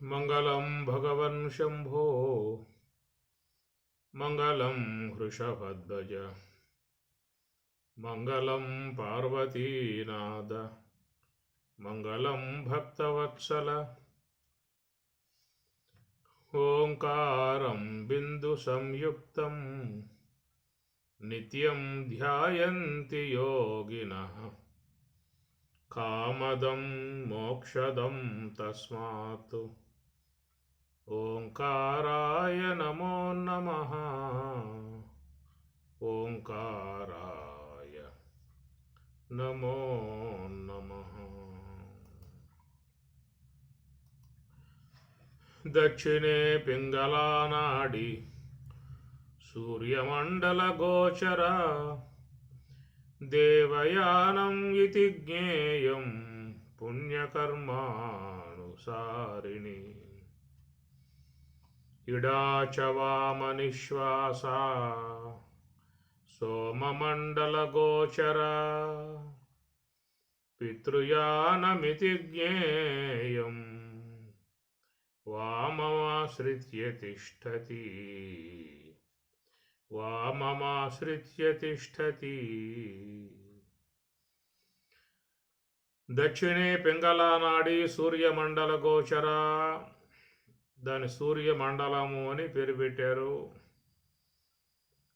మంగళం భగవన్ శంభో మంగళం వృషభధ్వజ మంగళం పార్వతీనాథ మంగళం భక్తవత్సల ఓంకారం బిందు సంయుక్తం నిత్యం ధ్యాయంతి యోగినః కామదం మోక్షదం తస్మాత్ ఓంకారాయ నమో నమః ఓంకారాయ నమో నమః. దక్షిణే పింగళానాడి సూర్యమండల గోచర దేవయానం ఇతి జ్ఞేయం పుణ్యకర్మానుసారిణి ఇడాచ వామనిశ్వాస సోమమండల గోచర పితృయానమితి జ్ఞేయం వామమాశ్రిత్య తిష్టతి వామమాశ్రిత్య తిష్టతి. దక్షిణే పింగళానాడి సూర్యమండల గోచర, దాని సూర్యమండలము అని పేరు పెట్టారు.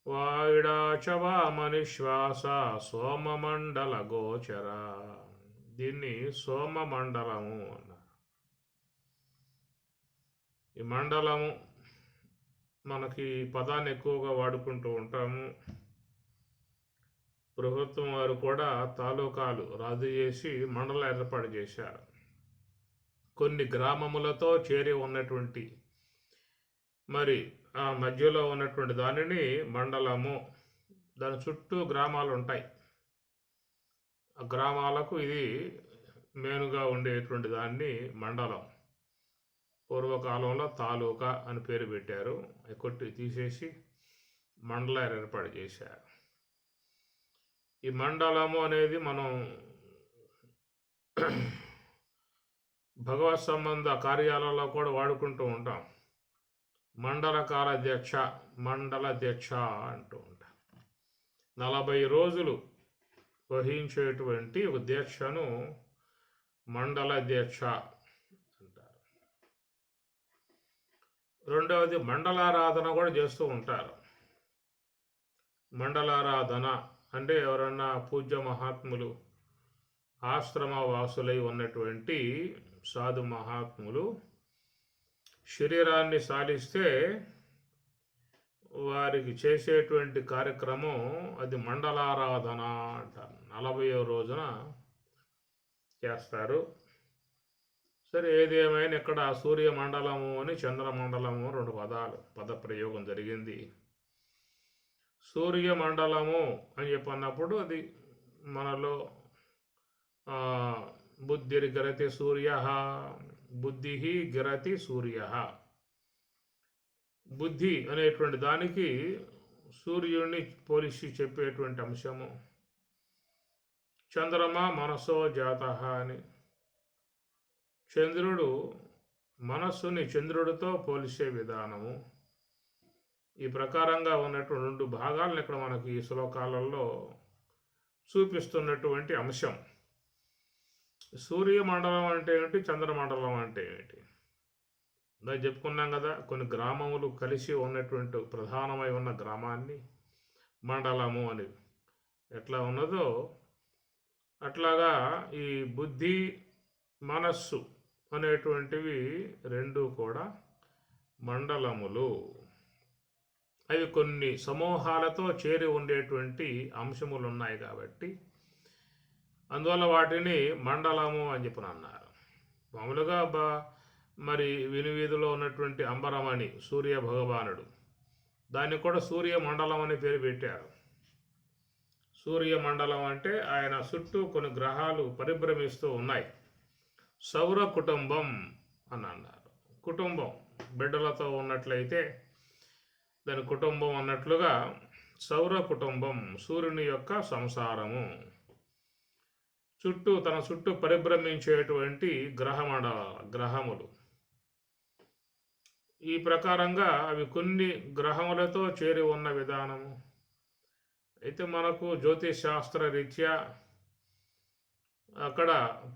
వాయుడాచ వామనిశ్వాస సోమమండల గోచర, దీన్ని సోమమండలము అన్నారు. ఈ మండలము మనకి పదాన్ని ఎక్కువగా వాడుకుంటూ ఉంటాము. ప్రభుత్వం వారు కూడా తాలూకాలు రద్దు చేసి మండలం ఏర్పాటు చేశారు. కొన్ని గ్రామములతో చేరి ఉన్నటువంటి మరి ఆ మధ్యలో ఉన్నటువంటి దానిని మండలము, దాని చుట్టూ గ్రామాలు ఉంటాయి. ఆ గ్రామాలకు ఇది మేనుగా ఉండేటువంటి దాన్ని మండలం. పూర్వకాలంలో తాలూకా అని పేరు పెట్టారు. కొట్టి తీసేసి మండలాలు ఏర్పాటు చేశారు. ఈ మండలము అనేది మనం భగవత్ సంబంధ కార్యాలలో కూడా వాడుకుంటూ ఉంటాం. మండల కాలాధ్యక్ష, మండలాధ్యక్ష అంటూ ఉంటాం. 40 రోజులు వహించేటువంటి ఒక దీక్షను మండలాధ్యక్ష అంటారు. రెండవది మండలారాధన కూడా చేస్తూ ఉంటారు. మండలారాధన అంటే ఎవరన్నా పూజ్య మహాత్ములు, ఆశ్రమ వాసులై ఉన్నటువంటి సాధు మహాత్ములు శరీరాన్ని సాలిస్తే వారికి చేసేటువంటి కార్యక్రమం అది మండలారాధన అంటారు. 40వ రోజున చేస్తారు. సరే, ఏదేమైనా ఇక్కడ సూర్యమండలము అని చంద్రమండలము 2 పద ప్రయోగం జరిగింది. సూర్యమండలము అని చెప్పన్నప్పుడు అది మనలో బుద్ధిర్గిరతి సూర్య, బుద్ధి గిరతి సూర్య. బుద్ధి అనేటువంటి దానికి సూర్యుడిని పోలిసి చెప్పేటువంటి అంశము. చంద్రమ మనసో జాత అని, చంద్రుడు మనస్సుని చంద్రుడితో పోలిసే విధానము. ఈ ప్రకారంగా ఉన్నటువంటి 2 భాగాలను ఇక్కడ మనకి ఈ శ్లోకాలలో చూపిస్తున్నటువంటి అంశం. సూర్యమండలం అంటే ఏమిటి, చంద్రమండలం అంటే ఏమిటి దాన్ని చెప్పుకున్నాం కదా. కొన్ని గ్రామములు కలిసి ఉన్నటువంటి ప్రధానమై ఉన్న గ్రామాన్ని మండలము అని ఎట్లా ఉన్నదో అట్లాగా ఈ బుద్ధి మనస్సు అనేటువంటివి 2 కూడా మండలములు. అవి కొన్ని సమూహాలతో చేరి ఉండేటువంటి అంశములు ఉన్నాయి కాబట్టి అందువల్ల వాటిని మండలము అని చెప్పి అన్నారు. మామూలుగా మరి వినువీధిలో ఉన్నటువంటి అంబరమణి సూర్య భగవానుడు, దాన్ని కూడా సూర్యమండలం అని పేరు పెట్టారు. సూర్యమండలం అంటే ఆయన చుట్టూ కొన్ని గ్రహాలు పరిభ్రమిస్తూ ఉన్నాయి. సౌర కుటుంబం అని అన్నారు. కుటుంబం బిడ్డలతో ఉన్నట్లయితే దాని కుటుంబం అన్నట్లుగా సౌర కుటుంబం సూర్యుని యొక్క సంసారము. తన చుట్టూ పరిభ్రమించేటువంటి గ్రహములు. ఈ ప్రకారంగా అవి కొన్ని గ్రహములతో చేరి ఉన్న విధానము. అయితే మనకు జ్యోతిష్ శాస్త్ర రీత్యా అక్కడ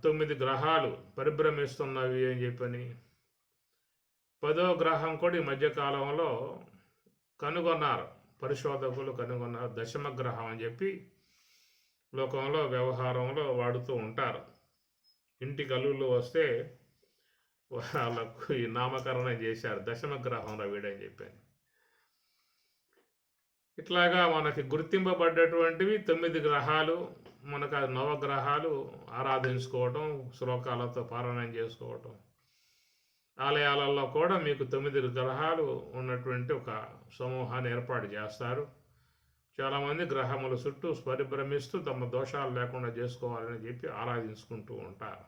9 గ్రహాలు పరిభ్రమిస్తున్నవి అని చెప్పని, 10వ గ్రహం కూడా ఈ మధ్యకాలంలో కనుగొన్నారు, పరిశోధకులు కనుగొన్నారు, దశమ గ్రహం అని చెప్పి లోకంలో వ్యవహారంలో వాడుతూ ఉంటారు. ఇంటికి అల్లుళ్ళు వస్తే వాళ్ళకు ఈ నామకరణం చేశారు, దశమ గ్రహంలో వీడని చెప్పాను. ఇట్లాగా మనకి గుర్తింపబడ్డటువంటివి 9 గ్రహాలు, మనకు ఆ నవగ్రహాలు ఆరాధించుకోవటం, శ్లోకాలతో పారాయణం చేసుకోవటం. ఆలయాలలో కూడా మీకు 9 గ్రహాలు ఉన్నటువంటి ఒక సమూహాన్ని ఏర్పాటు చేస్తారు. చాలామంది గ్రహముల చుట్టూ పరిభ్రమిస్తూ తమ దోషాలు లేకుండా చేసుకోవాలని చెప్పి ఆరాధించుకుంటూ ఉంటారు.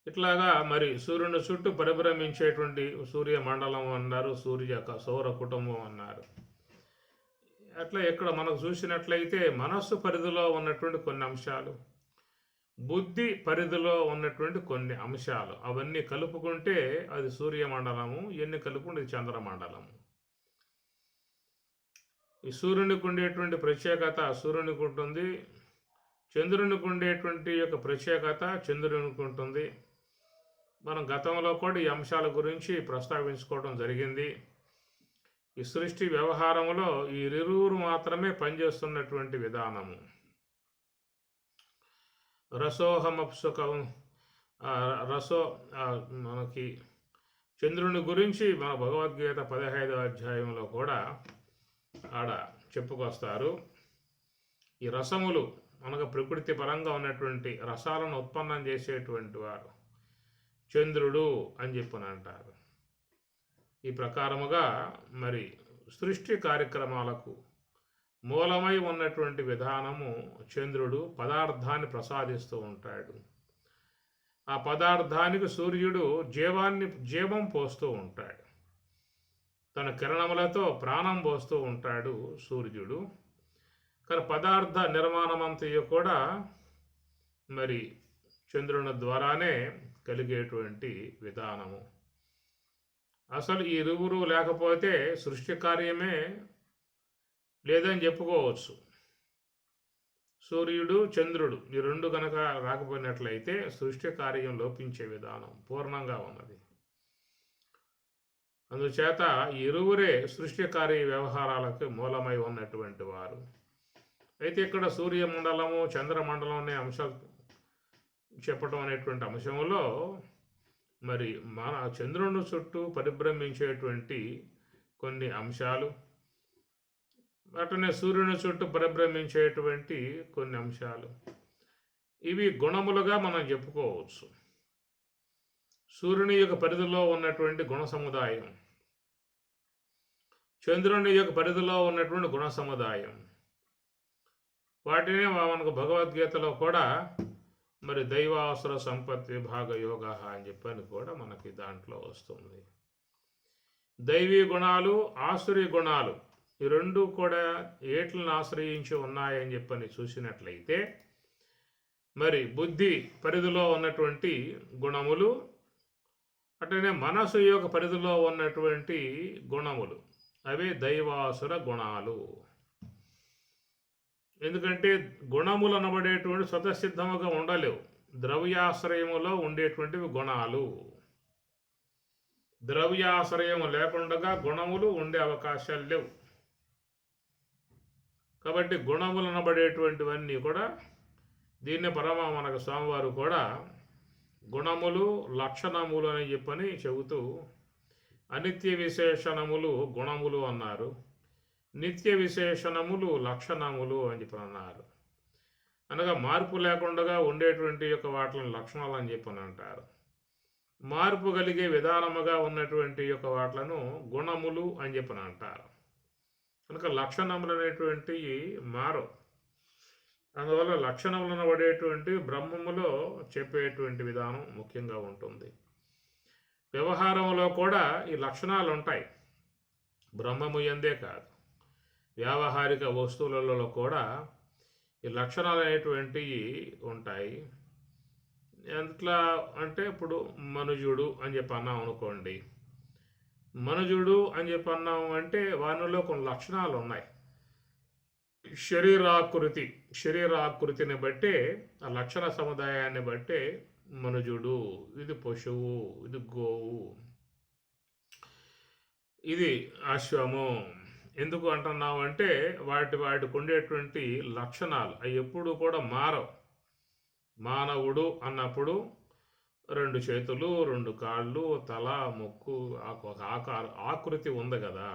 ఇట్లాగా మరి సూర్యుని చుట్టూ పరిభ్రమించేటువంటి సూర్యమండలం అన్నారు, సౌర కుటుంబం అన్నారు. అట్లా ఇక్కడ మనకు చూసినట్లయితే మనస్సు పరిధిలో ఉన్నటువంటి కొన్ని అంశాలు, బుద్ధి పరిధిలో ఉన్నటువంటి కొన్ని అంశాలు, అవన్నీ కలుపుకుంటే అది సూర్యమండలము, ఎన్ని కలుపుకుంటే చంద్రమండలము. ఈ సూర్యునికి ఉండేటువంటి ప్రత్యేకత సూర్యునికి ఉంటుంది, చంద్రునికి ఉండేటువంటి యొక్క ప్రత్యేకత చంద్రునికి ఉంటుంది. మనం గతంలో కూడా ఈ అంశాల గురించి ప్రస్తావించుకోవడం జరిగింది. ఈ సృష్టి వ్యవహారంలో ఈ ఇరువురు మాత్రమే పనిచేస్తున్నటువంటి విధానము. రసోహమప్సుకం మనకి చంద్రుని గురించి మన భగవద్గీత 15వ అధ్యాయంలో కూడా ఆడ చెప్పుకొస్తారు. ఈ రసములు మనకు ప్రకృతి పరంగా ఉన్నటువంటి రసాలను ఉత్పన్నం చేసేటువంటి వారు చంద్రుడు అని చెప్పని అంటారు. ఈ ప్రకారముగా మరి సృష్టి కార్యక్రమాలకు మూలమై ఉన్నటువంటి విధానము చంద్రుడు పదార్థాన్ని ప్రసాదిస్తూ ఉంటాడు. ఆ పదార్థానికి సూర్యుడు జీవం పోస్తూ ఉంటాడు, తన కిరణములతో ప్రాణం పోస్తూ ఉంటాడు సూర్యుడు. కానీ పదార్థ నిర్మాణమంతయు కూడా మరి చంద్రుని ద్వారానే కలిగేటువంటి విధానము. అసలు ఈ ఇరువురు లేకపోతే సృష్టి కార్యమే లేదని చెప్పుకోవచ్చు. సూర్యుడు చంద్రుడు ఈ రెండు కనుక రాకపోయినట్లయితే సృష్టి కార్యం లోపించే విధానం పూర్ణంగా ఉన్నది. అందుచేత ఈ ఇరువురే సృష్టి కార్య వ్యవహారాలకు మూలమై ఉన్నటువంటి వారు. అయితే ఇక్కడ సూర్యమండలము చంద్రమండలం అనే అంశాలు చెప్పటం అనేటువంటి అంశంలో మరి మన చంద్రుని చుట్టూ పరిభ్రమించేటువంటి కొన్ని అంశాలు, అట్లనే సూర్యుని చుట్టూ పరిభ్రమించేటువంటి కొన్ని అంశాలు, ఇవి గుణములుగా మనం చెప్పుకోవచ్చు. సూర్యుని యొక్క పరిధిలో ఉన్నటువంటి గుణ సముదాయం, చంద్రుని యొక్క పరిధిలో ఉన్నటువంటి గుణ సముదాయం, వాటినే మనకు భగవద్గీతలో కూడా మరి దైవాసుర సంపత్ విభాగ యోగ అని చెప్పని కూడా మనకి దాంట్లో వస్తుంది. దైవీ గుణాలు ఆసురీ గుణాలు ఈ రెండు కూడా ఏట్లను ఆశ్రయించి ఉన్నాయని చెప్పని చూసినట్లయితే మరి బుద్ధి పరిధిలో ఉన్నటువంటి గుణములు, అట్లనే మనసు యొక్క పరిధిలో ఉన్నటువంటి గుణములు, అవే దైవాసుర గుణాలు. ఎందుకంటే గుణములు అనబడేటువంటి స్వతసిద్ధముగా ఉండలేవు, ద్రవ్యాశ్రయములో ఉండేటువంటివి గుణాలు. ద్రవ్యాశ్రయం లేకుండా గుణములు ఉండే అవకాశాలు లేవు. కాబట్టి గుణములు అనబడేటువంటివన్నీ కూడా దీన్ని మనకు స్వామివారు కూడా గుణములు లక్షణములు అని చెప్పని చెబుతూ అనిత్య విశేషణములు గుణములు అన్నారు, నిత్య విశేషణములు లక్షణములు అని చెప్పని అన్నారు. అనగా మార్పు లేకుండా ఉండేటువంటి యొక్క వాటిని లక్షణాలు అని చెప్పని అంటారు. మార్పు కలిగే విధానముగా ఉన్నటువంటి యొక్క వాటిలను గుణములు అని చెప్పని అంటారు. కనుక లక్షణములు అనేటువంటివి మారవు. అందువల్ల లక్షణములను పడేటువంటి బ్రహ్మములో చెప్పేటువంటి విధానం ముఖ్యంగా ఉంటుంది. వ్యవహారంలో కూడా ఈ లక్షణాలు ఉంటాయి, బ్రహ్మము యందే కాదు, వ్యావహారిక వస్తువులలో కూడా ఈ లక్షణాలు అనేటువంటివి ఉంటాయి. ఎట్లా అంటే ఇప్పుడు మనుజుడు అని చెప్పి అన్నాం అనుకోండి. మనుజుడు అని చెప్పి అన్నాము అంటే వానిలో కొన్ని లక్షణాలు ఉన్నాయి. శరీరాకృతి శరీరాకృతిని బట్టే, ఆ లక్షణ సముదాయాన్ని బట్టే మనుజుడు, ఇది పశువు, ఇది గోవు, ఇది అశ్వము. ఎందుకు అంటున్నాము అంటే వాటికి ఉండేటువంటి లక్షణాలు అవి ఎప్పుడు కూడా మారవు. మానవుడు అన్నప్పుడు 2 చేతులు, 2 కాళ్ళు, తల, ముక్కు, ఒక ఆకృతి ఉంది కదా,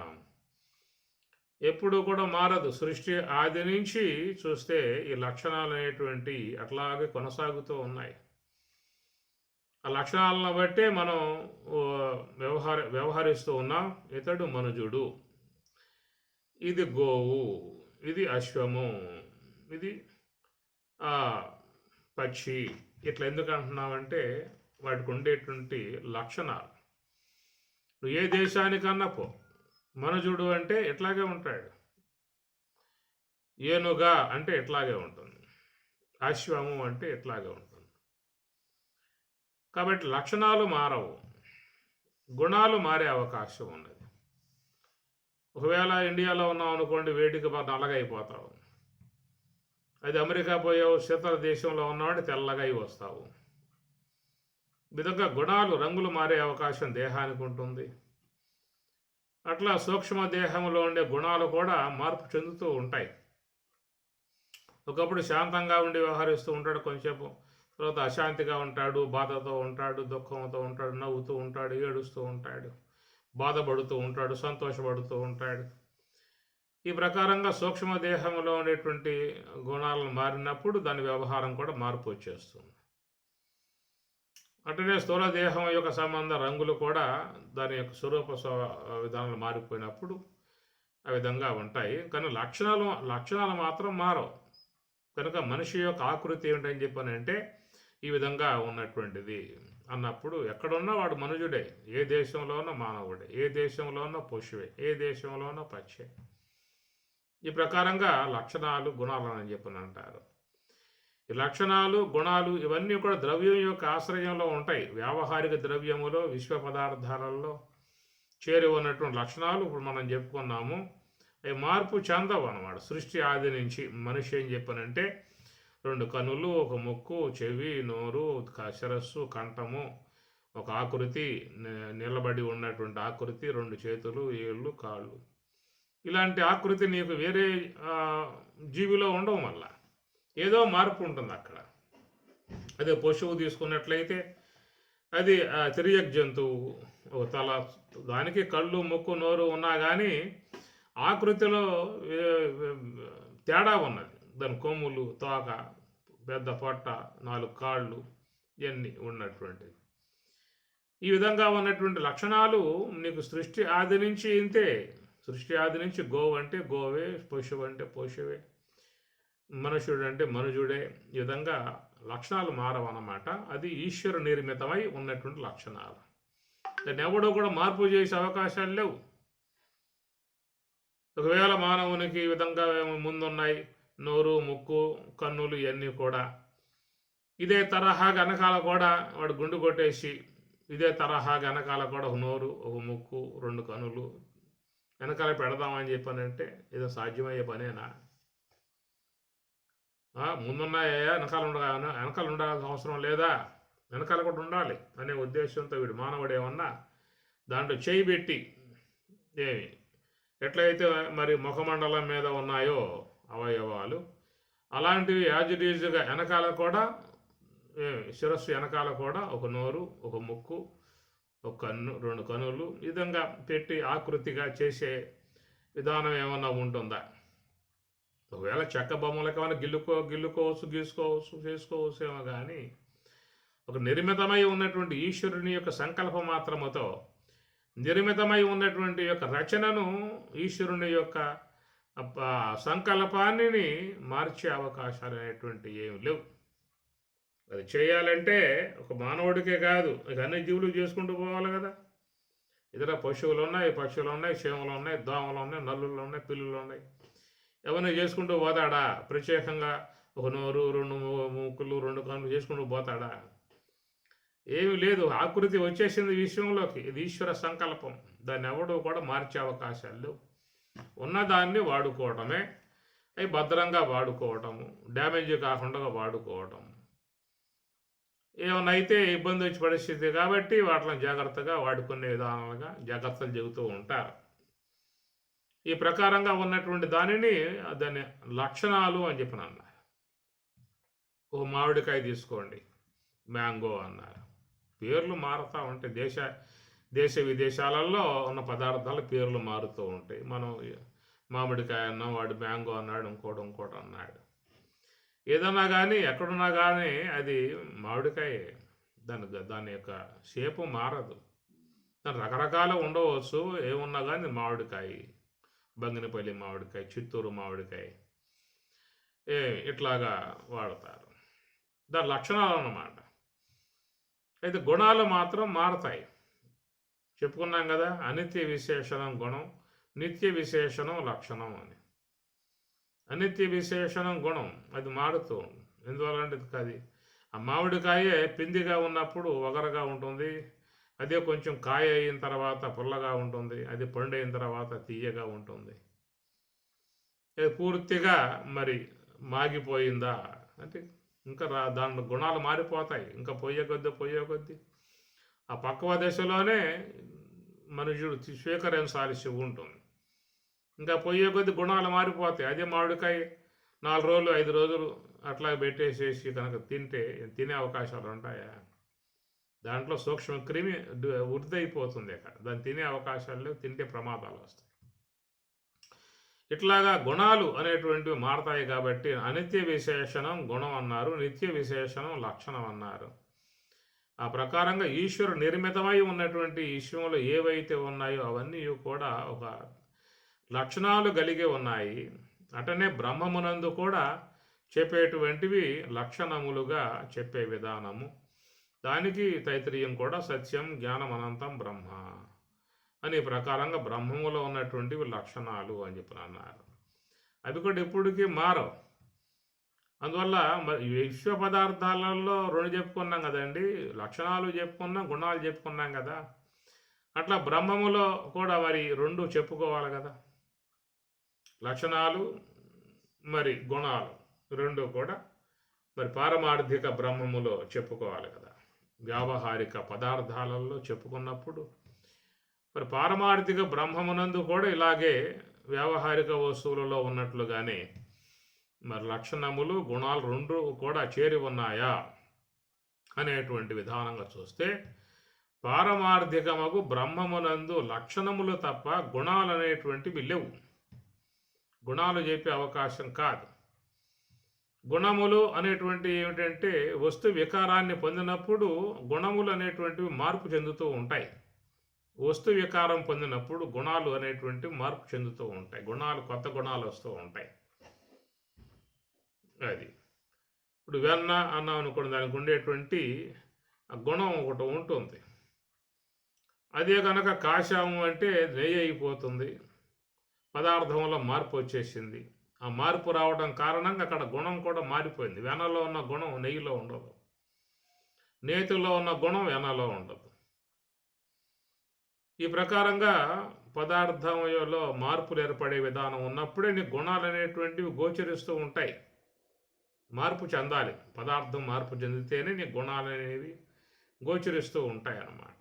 ఎప్పుడు కూడా మారదు. సృష్టి ఆది నుంచి చూస్తే ఈ లక్షణాలు అనేటువంటి అట్లాగే కొనసాగుతూ ఉన్నాయి. ఆ లక్షణాలను బట్టే మనం వ్యవహరిస్తూ ఉన్నాం. ఇతడు మనుజుడు, ఇది గోవు, ఇది అశ్వము, ఇది పక్షి. ఇట్లా ఎందుకు అంటున్నామంటే వాటికి ఉండేటువంటి లక్షణాలు. నువ్వు ఏ దేశానికన్నా పో, మనుజుడు అంటే ఎట్లాగే ఉంటాడు, ఏనుగా అంటే ఎట్లాగే ఉంటుంది, అశ్వము అంటే ఎట్లాగే ఉంటుంది. కాబట్టి లక్షణాలు మారవు, గుణాలు మారే అవకాశం ఉన్నది. ఒకవేళ ఇండియాలో ఉన్నాం అనుకోండి, వేడికి నల్లగైపోతావు. అది అమెరికా పోయావు, శీతల దేశంలో ఉన్నవాడు తెల్లగా అయి వస్తావు. విధంగా గుణాలు, రంగులు మారే అవకాశం దేహానికి ఉంటుంది. అట్లా సూక్ష్మ దేహంలో ఉండే గుణాలు కూడా మార్పు చెందుతూ ఉంటాయి. ఒకప్పుడు శాంతంగా ఉండి వ్యవహరిస్తూ ఉంటాడు, కొంచెంసేపు తర్వాత అశాంతిగా ఉంటాడు, బాధతో ఉంటాడు, దుఃఖంతో ఉంటాడు, నవ్వుతూ ఉంటాడు, ఏడుస్తూ ఉంటాడు, బాధపడుతూ ఉంటాడు, సంతోషపడుతూ ఉంటాడు. ఈ ప్రకారంగా సూక్ష్మ దేహంలో ఉండేటువంటి గుణాలను మారినప్పుడు దాని వ్యవహారం కూడా మార్పు వచ్చేస్తుంది. అట్లనే స్థూల దేహం యొక్క సంబంధ రంగులు కూడా దాని యొక్క స్వరూప విధానాలు మారిపోయినప్పుడు ఆ విధంగా ఉంటాయి. కానీ లక్షణాలు మాత్రం మారవు. కనుక మనిషి యొక్క ఆకృతి ఏమిటని చెప్పానంటే ఈ విధంగా ఉన్నటువంటిది అన్నప్పుడు ఎక్కడున్నా వాడు మనుజుడే. ఏ దేశంలో ఉన్న మానవుడే, ఏ దేశంలో ఉన్న పశువే, ఏ దేశంలో ఉన్న పక్షే. ఈ ప్రకారంగా లక్షణాలు, గుణాలు అని చెప్పని అంటారు. ఈ లక్షణాలు, గుణాలు ఇవన్నీ కూడా ద్రవ్యం యొక్క ఆశ్రయంలో ఉంటాయి. వ్యావహారిక ద్రవ్యములో, విశ్వ పదార్థాలలో చేరి ఉన్నటువంటి లక్షణాలు ఇప్పుడు మనం చెప్పుకున్నాము. అవి మార్పు చెందవు అన్నమాట. సృష్టి ఆది నుంచి మనిషి ఏం చెప్పానంటే 2 కన్నులు, ఒక ముక్కు, చెవి, నోరు, శిరస్సు, కంఠము, ఒక ఆకృతి, నిలబడి ఉన్నటువంటి ఆకృతి, 2 చేతులు, ఏళ్ళు, కాళ్ళు. ఇలాంటి ఆకృతి నీకు వేరే జీవిలో ఉండవు. వల్ల ఏదో మార్పు ఉంటుంది అక్కడ. అదే పశువు తీసుకున్నట్లయితే అది తిరియక్ జంతువు, ఒక తల, దానికి కళ్ళు, ముక్కు, నోరు ఉన్నా కానీ ఆకృతిలో తేడా ఉన్నది. దాని కొమ్ములు, తోక, పెద్ద పొట్ట, 4 కాళ్ళు ఇవన్నీ ఉన్నటువంటిది. ఈ విధంగా ఉన్నటువంటి లక్షణాలు నీకు సృష్టి ఆది నుంచి ఇంతే. సృష్టి ఆది నుంచి గోవు అంటే గోవే, పశువు అంటే పశువే, మనుషుడు అంటే మనుజుడే. ఈ విధంగా లక్షణాలు మారవన్నమాట. అది ఈశ్వర నిర్మితమై ఉన్నటువంటి లక్షణాలు. దాన్ని ఎవడో కూడా మార్పు చేసే అవకాశాలు లేవు. ఒకవేళ మానవునికి ఈ విధంగా ముందున్నాయి నోరు, ముక్కు, కన్నులు ఇవన్నీ కూడా, ఇదే తరహా వెనకాల కూడా వాడు గుండు కొట్టేసి ఇదే తరహా వెనకాల కూడా ఒక నోరు, ఒక ముక్కు, 2 కన్నులు వెనకాల పెడదామని చెప్పానంటే ఏదో సాధ్యమయ్యే పనేనా? ముందున్నాయా, వెనకాల ఉండాల్సిన అవసరం లేదా? వెనకాల కూడా ఉండాలి అనే ఉద్దేశంతో వీడు మానవుడు ఏమన్నా దాంట్లో చేయి పెట్టి ఏమి ఎట్లయితే మరి ముఖమండలం మీద ఉన్నాయో అవయవాలు, అలాంటివి యాజిటీజ్గా వెనకాల కూడా, శిరస్సు వెనకాల కూడా ఒక నోరు, ఒక ముక్కు, ఒక కన్ను, 2 కన్నులు ఈ విధంగా పెట్టి ఆకృతిగా చేసే విధానం ఏమన్నా ఉంటుందా? ఒకవేళ చెక్క బొమ్మలకి ఏమైనా గీసుకోవచ్చు చేసుకోవచ్చు ఏమో కానీ ఒక నిర్మితమై ఉన్నటువంటి ఈశ్వరుని యొక్క సంకల్పం మాత్రముతో నిర్మితమై ఉన్నటువంటి యొక్క రచనను, ఈశ్వరుని యొక్క సంకల్పాన్ని మార్చే అవకాశాలు అనేటువంటి ఏమి లేవు. అది చేయాలంటే ఒక మానవుడికే కాదు, ఇక అన్ని జీవులు చేసుకుంటూ పోవాలి కదా. ఇతర పశువులు ఉన్నాయి, పక్షులు ఉన్నాయి, చేమలు ఉన్నాయి, దోమలు ఉన్నాయి, నల్లులు ఉన్నాయి, పిల్లులు ఉన్నాయి. ఎవరిని చేసుకుంటూ పోతాడా? ప్రత్యేకంగా ఒక నోరు, 2 ముక్కులు, 2 కన్నులు చేసుకుంటూ పోతాడా? ఏమీ లేదు, ఆకృతి వచ్చేసింది విశ్వంలోకి. ఇది ఈశ్వర సంకల్పం. దాన్ని ఎవడు కూడా మార్చే అవకాశాలు లేవు. ఉన్నదాన్ని వాడుకోవడమే, అవి భద్రంగా వాడుకోవటము, డ్యామేజ్ కాకుండా వాడుకోవటం. ఏమన్నా అయితే ఇబ్బంది వచ్చే పరిస్థితి కాబట్టి వాటిని జాగ్రత్తగా వాడుకునే విధానాలుగా జాగ్రత్తలు చెబుతూ ఉంటారు. ఈ ప్రకారంగా ఉన్నటువంటి దాని లక్షణాలు అని చెప్పిన అన్నారు. ఓ మామిడికాయ తీసుకోండి, మ్యాంగో అన్నారు. పేర్లు మారుతూ ఉంటాయి. దేశ విదేశాలలో ఉన్న పదార్థాల పేర్లు మారుతూ ఉంటాయి. మనం మామిడికాయ అన్నాం, వాడు మ్యాంగో అన్నాడు, ఇంకోటి అన్నాడు. ఏదన్నా కానీ ఎక్కడున్నా కానీ అది మామిడికాయ. దాని యొక్క షేపు మారదు. దాని రకరకాలు ఉండవచ్చు, ఏమున్నా కానీ మామిడికాయ. బంగినపల్లి మామిడికాయ, చిత్తూరు మామిడికాయ, ఇట్లాగా వాడతారు. దాని లక్షణాలు అన్నమాట. అయితే గుణాలు మాత్రం మారతాయి. చెప్పుకున్నాం కదా, అనిత్య విశేషణం గుణం, నిత్య విశేషణం లక్షణం అని. అనిత్య విశేషణం గుణం అది మారుతూ ఉంది. ఎందువల్లంటే అది ఆ మామిడికాయే పిందిగా ఉన్నప్పుడు వగరగా ఉంటుంది, అదే కొంచెం కాయ అయిన తర్వాత పుల్లగా ఉంటుంది, అది పండు అయిన తర్వాత తీయగా ఉంటుంది. అది పూర్తిగా మరి మాగిపోయిందా అంటే ఇంకా దాని గుణాలు మారిపోతాయి. ఇంకా పోయే కొద్దీ ఆ పక్వ దశలోనే మనుషుడు స్వీకరించాల్సి ఉంటుంది. ఇంకా పోయే కొద్ది గుణాలు మారిపోతాయి. అదే మామిడికాయ 4 రోజులు 5 రోజులు అట్లా పెట్టేసేసి కనుక తినే అవకాశాలు ఉంటాయా? దాంట్లో సూక్ష్మ క్రిమి వృద్ధి అయిపోతుంది. అక్కడ దాన్ని తినే అవకాశాలు లేవు, తింటే ప్రమాదాలు వస్తాయి. ఇట్లాగా గుణాలు అనేటువంటివి మారతాయి కాబట్టి అనిత్య విశేషణం గుణం అన్నారు, నిత్య విశేషణం లక్షణం అన్నారు. ఆ ప్రకారంగా ఈశ్వరుడు నిర్మితమై ఉన్నటువంటి విషయంలో ఏవైతే ఉన్నాయో అవన్నీ కూడా ఒక లక్షణాలు కలిగి ఉన్నాయి. అటనే బ్రహ్మమునందు కూడా చెప్పేటువంటివి లక్షణములుగా చెప్పే విధానము. దానికి తైత్రీయం కూడా సత్యం జ్ఞానం అనంతం బ్రహ్మ అని ప్రకారంగా బ్రహ్మములో ఉన్నటువంటివి లక్షణాలు అని చెప్పి అన్నారు. అవి కూడా ఎప్పటికీ మారవు. అందువల్ల విశ్వ పదార్థాలలో 2 చెప్పుకున్నాం కదండి, లక్షణాలు చెప్పుకున్నాం, గుణాలు చెప్పుకున్నాం కదా. అట్లా బ్రహ్మములో కూడా మరి 2 చెప్పుకోవాలి కదా. లక్షణాలు మరి గుణాలు 2 కూడా మరి పారమార్థిక బ్రహ్మములో చెప్పుకోవాలి కదా. వ్యావహారిక పదార్థాలలో చెప్పుకున్నప్పుడు మరి పారమార్థిక బ్రహ్మమునందు కూడా ఇలాగే వ్యావహారిక వస్తువులలో ఉన్నట్లుగానే మరి లక్షణములు గుణాలు 2 కూడా చేరి ఉన్నాయా అనేటువంటి విధానంగా చూస్తే పారమార్థికమగు బ్రహ్మమునందు లక్షణములు తప్ప గుణాలు అనేటువంటివి లేవు. గుణాలు చెప్పే అవకాశం కాదు. గుణములు అనేటువంటి ఏమిటంటే వస్తు వికారాన్ని పొందినప్పుడు గుణములు అనేటువంటివి మార్పు చెందుతూ ఉంటాయి. వస్తు వికారం పొందినప్పుడు గుణాలు అనేటువంటివి మార్పు చెందుతూ ఉంటాయి. కొత్త గుణాలు వస్తూ ఉంటాయి. అది ఇప్పుడు వెన్న అన్నాం అనుకోండి, దానికి ఉండేటువంటి గుణం ఒకటి ఉంటుంది. అదే కనుక కాషాయం అంటే నెయ్యి అయిపోతుంది, పదార్థంలో మార్పు వచ్చేసింది. ఆ మార్పు రావడం కారణంగా అక్కడ గుణం కూడా మారిపోయింది. వెన్నలో ఉన్న గుణం నెయ్యిలో ఉండదు, నేతిలో ఉన్న గుణం వెన్నలో ఉండదు. ఈ ప్రకారంగా పదార్థంలో మార్పులు ఏర్పడే విధానం ఉన్నప్పుడే నీ గుణాలు అనేటువంటివి గోచరిస్తూ ఉంటాయి. మార్పు చెందాలి, పదార్థం మార్పు చెందితేనే నీ గుణాలు అనేవి గోచరిస్తూ ఉంటాయి అన్నమాట.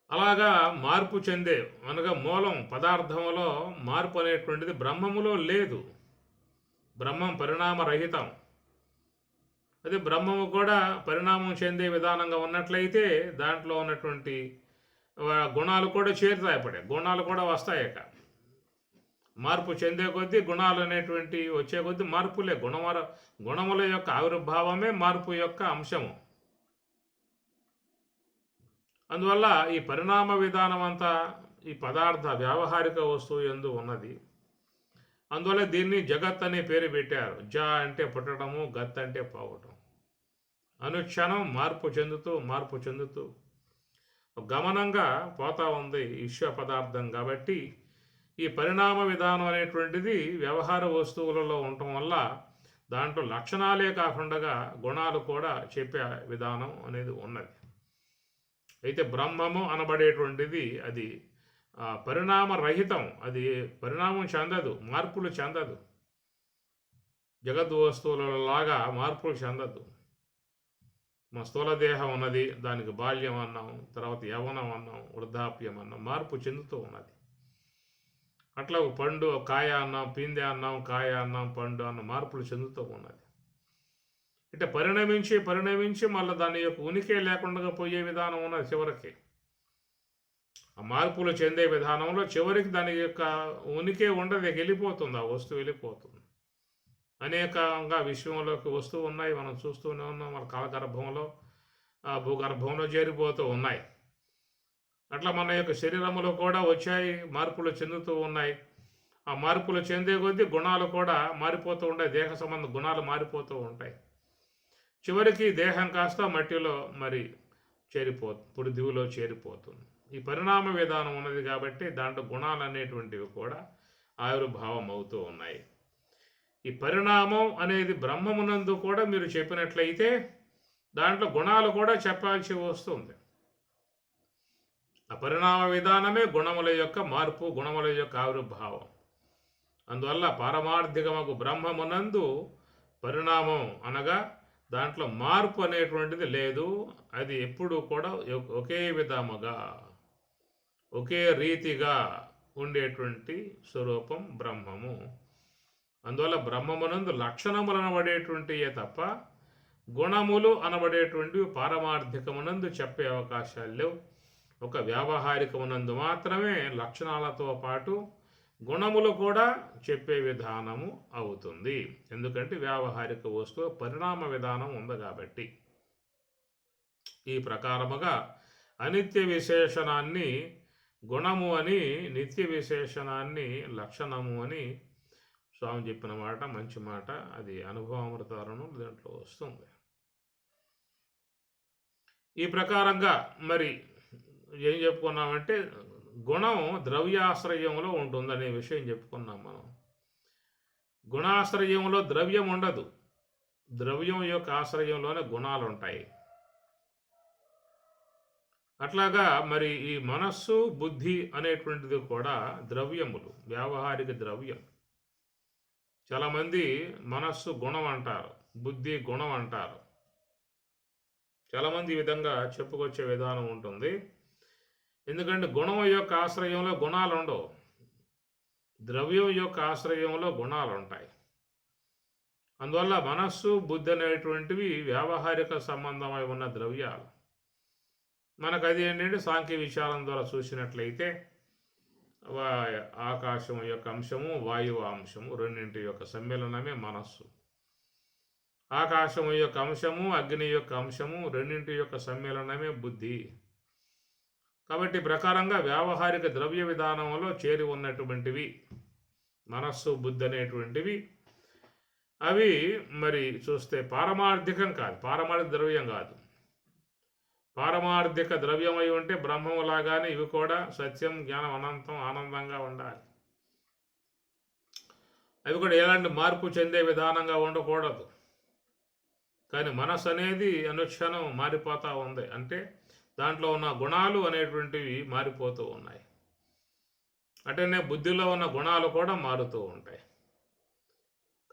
అలాగా మార్పు చెందే అనగా మూలం పదార్థంలో మార్పు అనేటువంటిది బ్రహ్మములో లేదు. బ్రహ్మం పరిణామరహితం. అదే బ్రహ్మము కూడా పరిణామం చెందే విధానంగా ఉన్నట్లయితే దాంట్లో ఉన్నటువంటి గుణాలు కూడా చేరుతాయి. అప్పుడే గుణాలు కూడా వస్తాయక. మార్పు చెందే కొద్దీ గుణాలు అనేటువంటి వచ్చే కొద్దీ మార్పులే. గుణముల యొక్క ఆవిర్భావమే మార్పు యొక్క అంశము. అందువల్ల ఈ పరిణామ విధానం అంతా ఈ పదార్థ వ్యావహారిక వస్తువు యందు ఉన్నది. అందువల్ల దీన్ని జగత్ అనే పేరు పెట్టారు. జ అంటే పుట్టడము, గత్ అంటే పోవటం. అనుక్షణం మార్పు చెందుతూ గమనంగా పోతా ఉంది విశ్వ పదార్థం. కాబట్టి ఈ పరిణామ విధానం అనేటువంటిది వ్యవహార వస్తువులలో ఉండటం వల్ల దాంట్లో లక్షణాలే కాకుండా గుణాలు కూడా చెప్పే విధానం అనేది ఉన్నది. అయితే బ్రహ్మము అనబడేటువంటిది అది పరిణామ రహితం, అది పరిణామం చెందదు, మార్పులు చెందదు. జగద్ వస్తువులలాగా మార్పులు చెందదు. మన స్థూల దేహం ఉన్నది, దానికి బాల్యం అన్నాం, తర్వాత యవ్వనం అన్నాం, వృద్ధాప్యం అన్నాం, మార్పు చెందుతూ ఉన్నది. అట్లా ఒక పండు కాయ అన్నాం, పిందె అన్నాం, కాయ అన్నాం, పండు అన్న మార్పులు చెందుతూ ఉన్నది. ఇట్లా పరిణమించి మళ్ళీ దాని యొక్క ఉనికి లేకుండా పోయే విధానం ఉన్నది. చివరికి ఆ మార్పులు చెందే విధానంలో చివరికి దాని యొక్క ఉనికి ఉండదు, వెళ్ళిపోతుంది, ఆ వస్తువు వెళ్ళిపోతుంది. అనేకంగా విశ్వంలోకి వస్తూ ఉన్నాయి, మనం చూస్తూనే ఉన్నాం. మన కాలగర్భంలో భూగర్భంలో చేరిపోతూ ఉన్నాయి. అట్లా మన యొక్క శరీరంలో కూడా వచ్చాయి, మార్పులు చెందుతూ ఉన్నాయి. ఆ మార్పులు చెందే కొద్దీ గుణాలు కూడా మారిపోతూ ఉంటాయి, దేహ సంబంధ గుణాలు మారిపోతూ ఉంటాయి. చివరికి దేహం కాస్త మట్టిలో మరి పృథివిలో చేరిపోతుంది. ఈ పరిణామ విధానం ఉన్నది కాబట్టి దాంట్లో గుణాలు అనేటువంటివి కూడా ఆవిర్భావం అవుతూ ఉన్నాయి. ఈ పరిణామం అనేది బ్రహ్మమునందు కూడా మీరు చెప్పినట్లయితే దాంట్లో గుణాలు కూడా చెప్పాల్సి వస్తుంది. ఆ పరిణామ విధానమే గుణముల యొక్క మార్పు, గుణముల యొక్క ఆవిర్భావం. అందువల్ల పారమార్థికమకు బ్రహ్మమునందు పరిణామం అనగా దాంట్లో మార్పు అనేటువంటిది లేదు. అది ఎప్పుడూ కూడా ఒకే విధముగా, ఒకే రీతిగా ఉండేటువంటి స్వరూపం బ్రహ్మము. అందువల్ల బ్రహ్మమునందు లక్షణములు అనబడేటువంటివే తప్ప గుణములు అనబడేటువంటివి పారమార్థికమునందు చెప్పే అవకాశాలు లేవు. ఒక వ్యావహారికమునందు మాత్రమే లక్షణాలతో పాటు గుణములు కూడా చెప్పే విధానము అవుతుంది. ఎందుకంటే వ్యావహారిక వస్తువు పరిణామ విధానం ఉంది కాబట్టి. ఈ ప్రకారముగా అనిత్య విశేషణాన్ని గుణము అని, నిత్య విశేషణాన్ని లక్షణము అని స్వామి చెప్పిన మాట మంచి మాట. అది అనుభవామృతాలను దాంట్లో వస్తుంది. ఈ ప్రకారంగా మరి ఏం చెప్పుకున్నామంటే గుణం ద్రవ్యాశ్రయంలో ఉంటుందనే విషయం చెప్పుకున్నాం మనం. గుణాశ్రయంలో ద్రవ్యం ఉండదు, ద్రవ్యం యొక్క ఆశ్రయంలోనే గుణాలు ఉంటాయి. అట్లాగా మరి ఈ మనస్సు, బుద్ధి అనేటువంటిది కూడా ద్రవ్యములు, వ్యావహారిక ద్రవ్యం. చాలామంది మనస్సు గుణం అంటారు, బుద్ధి గుణం అంటారు. చాలామంది ఈ విధంగా చెప్పుకొచ్చే విధానం ఉంటుంది. ఎందుకంటే గుణం యొక్క ఆశ్రయంలో గుణాలు ఉండవు, ద్రవ్యం యొక్క ఆశ్రయంలో గుణాలు ఉంటాయి. అందువల్ల మనస్సు, బుద్ధి అనేటువంటివి వ్యావహారిక సంబంధమై ఉన్న ద్రవ్యాలు. మనకు అది ఏంటంటే సాంఖ్య విచారం ద్వారా చూసినట్లయితే ఆకాశం యొక్క అంశము, వాయువు అంశము రెండింటి యొక్క సమ్మేళనమే మనస్సు. ఆకాశం యొక్క అంశము, అగ్ని యొక్క అంశము రెండింటి యొక్క సమ్మేళనమే బుద్ధి. కాబట్టి ప్రకారంగా వ్యావహారిక ద్రవ్య విధానంలో చేరి ఉన్నటువంటివి మనస్సు, బుద్ధి అనేటువంటివి అవి మరి చూస్తే పారమార్థికం కాదు, పారమార్థిక ద్రవ్యం కాదు. పారమార్థిక ద్రవ్యమై ఉంటే బ్రహ్మములాగానే ఇవి కూడా సత్యం, జ్ఞానం, అనంతం, ఆనందంగా ఉండాలి. అవి కూడా ఎలాంటి మార్పు చెందే విధానంగా ఉండకూడదు. కానీ మనస్సు అనేది అనుక్షణం మారిపోతూ ఉంది. అంటే దాంట్లో ఉన్న గుణాలు అనేటువంటివి మారిపోతూ ఉన్నాయి. అటనే బుద్ధిలో ఉన్న గుణాలు కూడా మారుతూ ఉంటాయి.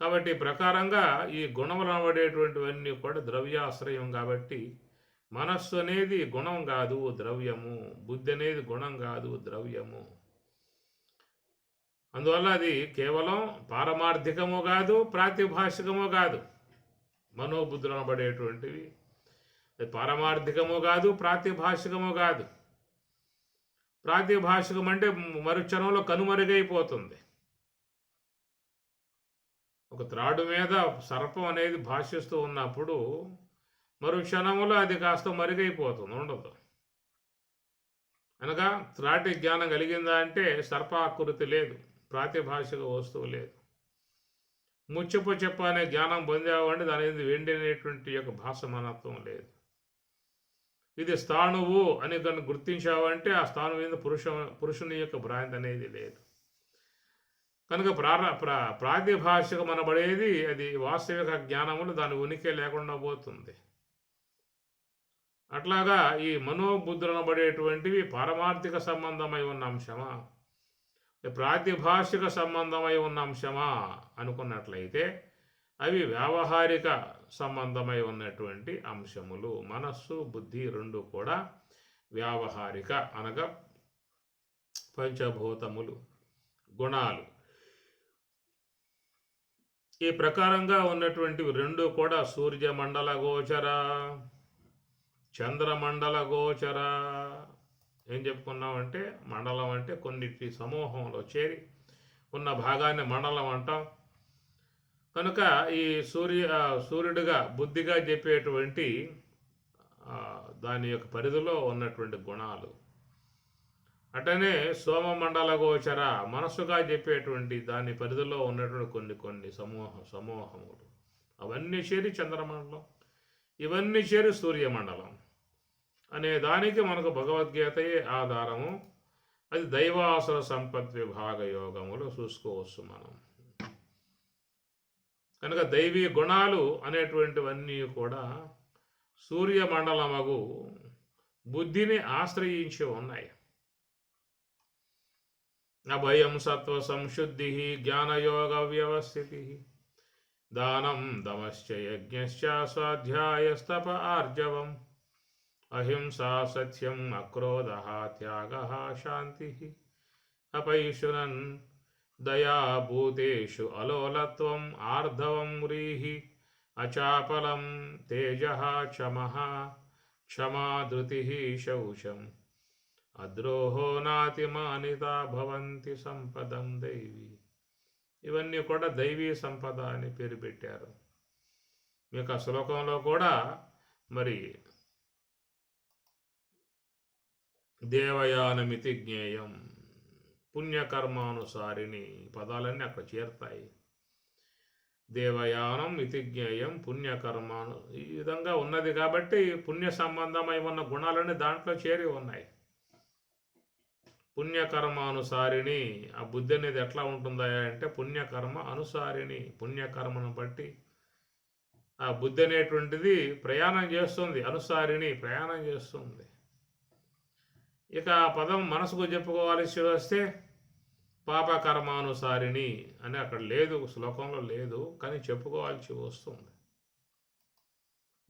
కాబట్టి ప్రకారంగా ఈ గుణములు అనబడేటువంటివన్నీ కూడా ద్రవ్యాశ్రయం కాబట్టి మనస్సు అనేది గుణం కాదు, ద్రవ్యము. బుద్ధి అనేది గుణం కాదు, ద్రవ్యము. అందువల్ల అది కేవలం పారమార్థికము కాదు, ప్రాతిభాషికము కాదు. మనోబుద్ధులు అనబడేటువంటివి అది పారమార్థికము కాదు, ప్రాతిభాషికము కాదు. ప్రాతిభాషికం అంటే మరుక్షణంలో కనుమరుగైపోతుంది. ఒక త్రాడు మీద సర్పం అనేది భాషిస్తూ ఉన్నప్పుడు మరుక్షణంలో అది కాస్త మరుగైపోతుంది, ఉండదు. అనగా త్రాటి జ్ఞానం కలిగిందా అంటే సర్పాకృతి లేదు, ప్రాతిభాషిక వస్తువు లేదు. ముచ్చపు చెప్ప అనే జ్ఞానం పొందావంటే దాని మీద వెండి అనేటువంటి యొక్క భాషమానత్వం లేదు. ఇది స్థాణువు అని కనుక గుర్తించావంటే ఆ స్థానం మీద పురుషుని యొక్క భ్రాంతి అనేది లేదు. కనుక ప్రాతిభాషికం అనబడేది అది వాస్తవిక జ్ఞానములు దాని ఉనికి లేకుండా పోతుంది. అట్లాగా ఈ మనోబుద్ధులు అనబడేటువంటివి పారమార్థిక సంబంధమై ఉన్న అంశమా, ప్రాతిభాషిక సంబంధమై ఉన్న అంశమా అనుకున్నట్లయితే అవి వ్యావహారిక సంబంధమై ఉన్నటువంటి అంశములు. మనస్సు బుద్ధి రెండు కూడా వ్యావహారిక అనగా పంచభూతములు, గుణాలు. ఈ ప్రకారంగా ఉన్నటువంటివి రెండు కూడా సూర్యమండల గోచర, చంద్రమండల గోచర. ఏం చెప్పుకున్నామంటే మండలం అంటే కొన్నిటి సమూహంలో చేరి ఉన్న భాగాన్ని మండలం అంటాం. కనుక ఈ సూర్యుడిగా బుద్ధిగా చెప్పేటువంటి దాని యొక్క పరిధిలో ఉన్నటువంటి గుణాలు. అటనే సోమమండల గోచర మనసుగా చెప్పేటువంటి దాని పరిధిలో ఉన్నటువంటి కొన్ని సమూహములు. అవన్నీ చేరి చంద్రమండలం, ఇవన్నీ చేరి సూర్యమండలం అనే దానికి మనకు భగవద్గీతయే ఆధారము. అది దైవాసుర సంపత్ విభాగ యోగములు చూసుకోవచ్చు మనం. కనుక దైవీ గుణాలు అనేటువంటివన్నీ కూడా సూర్యమండలమగు బుద్ధిని ఆశ్రయించి ఉన్నాయి. అభయం సత్వ సంశుద్ధి జ్ఞానయోగ వ్యవస్థితి దానం దమశ్చ యజ్ఞశ్చ స్వాధ్యాయస్తప ఆర్జవం అహింసా సత్యం అక్రోధ త్యాగ శాంతి అపైషునన్ దయా భూతేషు అలోలత్వం ఆర్ధవం వ్రీహి అచాపలం తేజ చమః క్షమా ధృతి శౌచం అద్రోహో నాతిమానిత భవంతి సంపదం దైవీ. ఇవన్నీ కూడా దైవీ సంపద అని పేరు పెట్టారు. మీకు ఆ శ్లోకంలో కూడా మరి దేవయానమితి జ్ఞేయం, పుణ్యకర్మానుసారిని పదాలన్నీ అక్కడ చేరుతాయి. దేవయానం ఇతి జ్ఞేయం పుణ్యకర్మాను, ఈ విధంగా ఉన్నది కాబట్టి పుణ్య సంబంధమై ఉన్న గుణాలన్నీ దాంట్లో చేరి ఉన్నాయి. పుణ్యకర్మానుసారిని, ఆ బుద్ధి అనేది ఎట్లా ఉంటుందా అంటే పుణ్యకర్మ అనుసారిని, పుణ్యకర్మను బట్టి ఆ బుద్ధి అనేటువంటిది ప్రయాణం చేస్తుంది, అనుసారిని ప్రయాణం చేస్తుంది. ఇక ఆ పదం మనసుకు చెప్పుకోవాల్సి వస్తే పాపకర్మానుసారిని అని అక్కడ లేదు, శ్లోకంలో లేదు, కానీ చెప్పుకోవాల్సి వస్తుంది.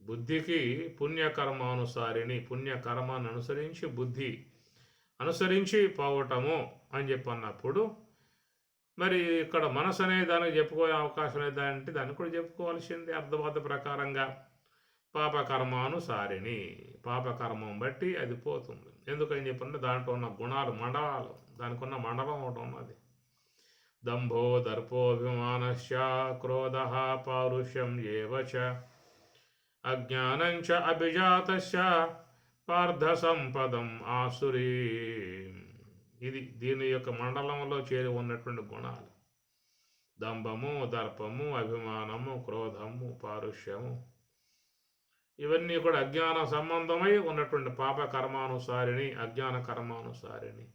బుద్ధికి పుణ్యకర్మానుసారిని, పుణ్యకర్మాన్ని అనుసరించి బుద్ధి అనుసరించి పోవటము అని చెప్పి అన్నప్పుడు మరి ఇక్కడ మనసు అనే దానికి చెప్పుకోవే అవకాశం లేదంటే దాన్ని కూడా చెప్పుకోవాల్సింది అర్థబద్ధ ప్రకారంగా. పాపకర్మానుసారిని, పాపకర్మం బట్టి అది పోతుంది. ఎందుకని చెప్పంటే దాంట్లో ఉన్న గుణాలు మండలాలు, దానికి ఉన్న మండలం ఒకటి ఉన్నది. దంభో దర్పోభిమానశ్చ క్రోధ పౌరుషం ఏవచ అజ్ఞానంచ అభిజాతశ్చ పార్థ సంపదం ఆసురీ. ఇది దీని యొక్క మండలంలో చేరి ఉన్నటువంటి గుణాలు. దంభము, దర్పము, అభిమానము, క్రోధము, పారుష్యము, ఇవన్నీ కూడా అజ్ఞాన సంబంధమై ఉన్నటువంటి పాప కర్మానుసారిని, అజ్ఞాన కర్మానుసారిని.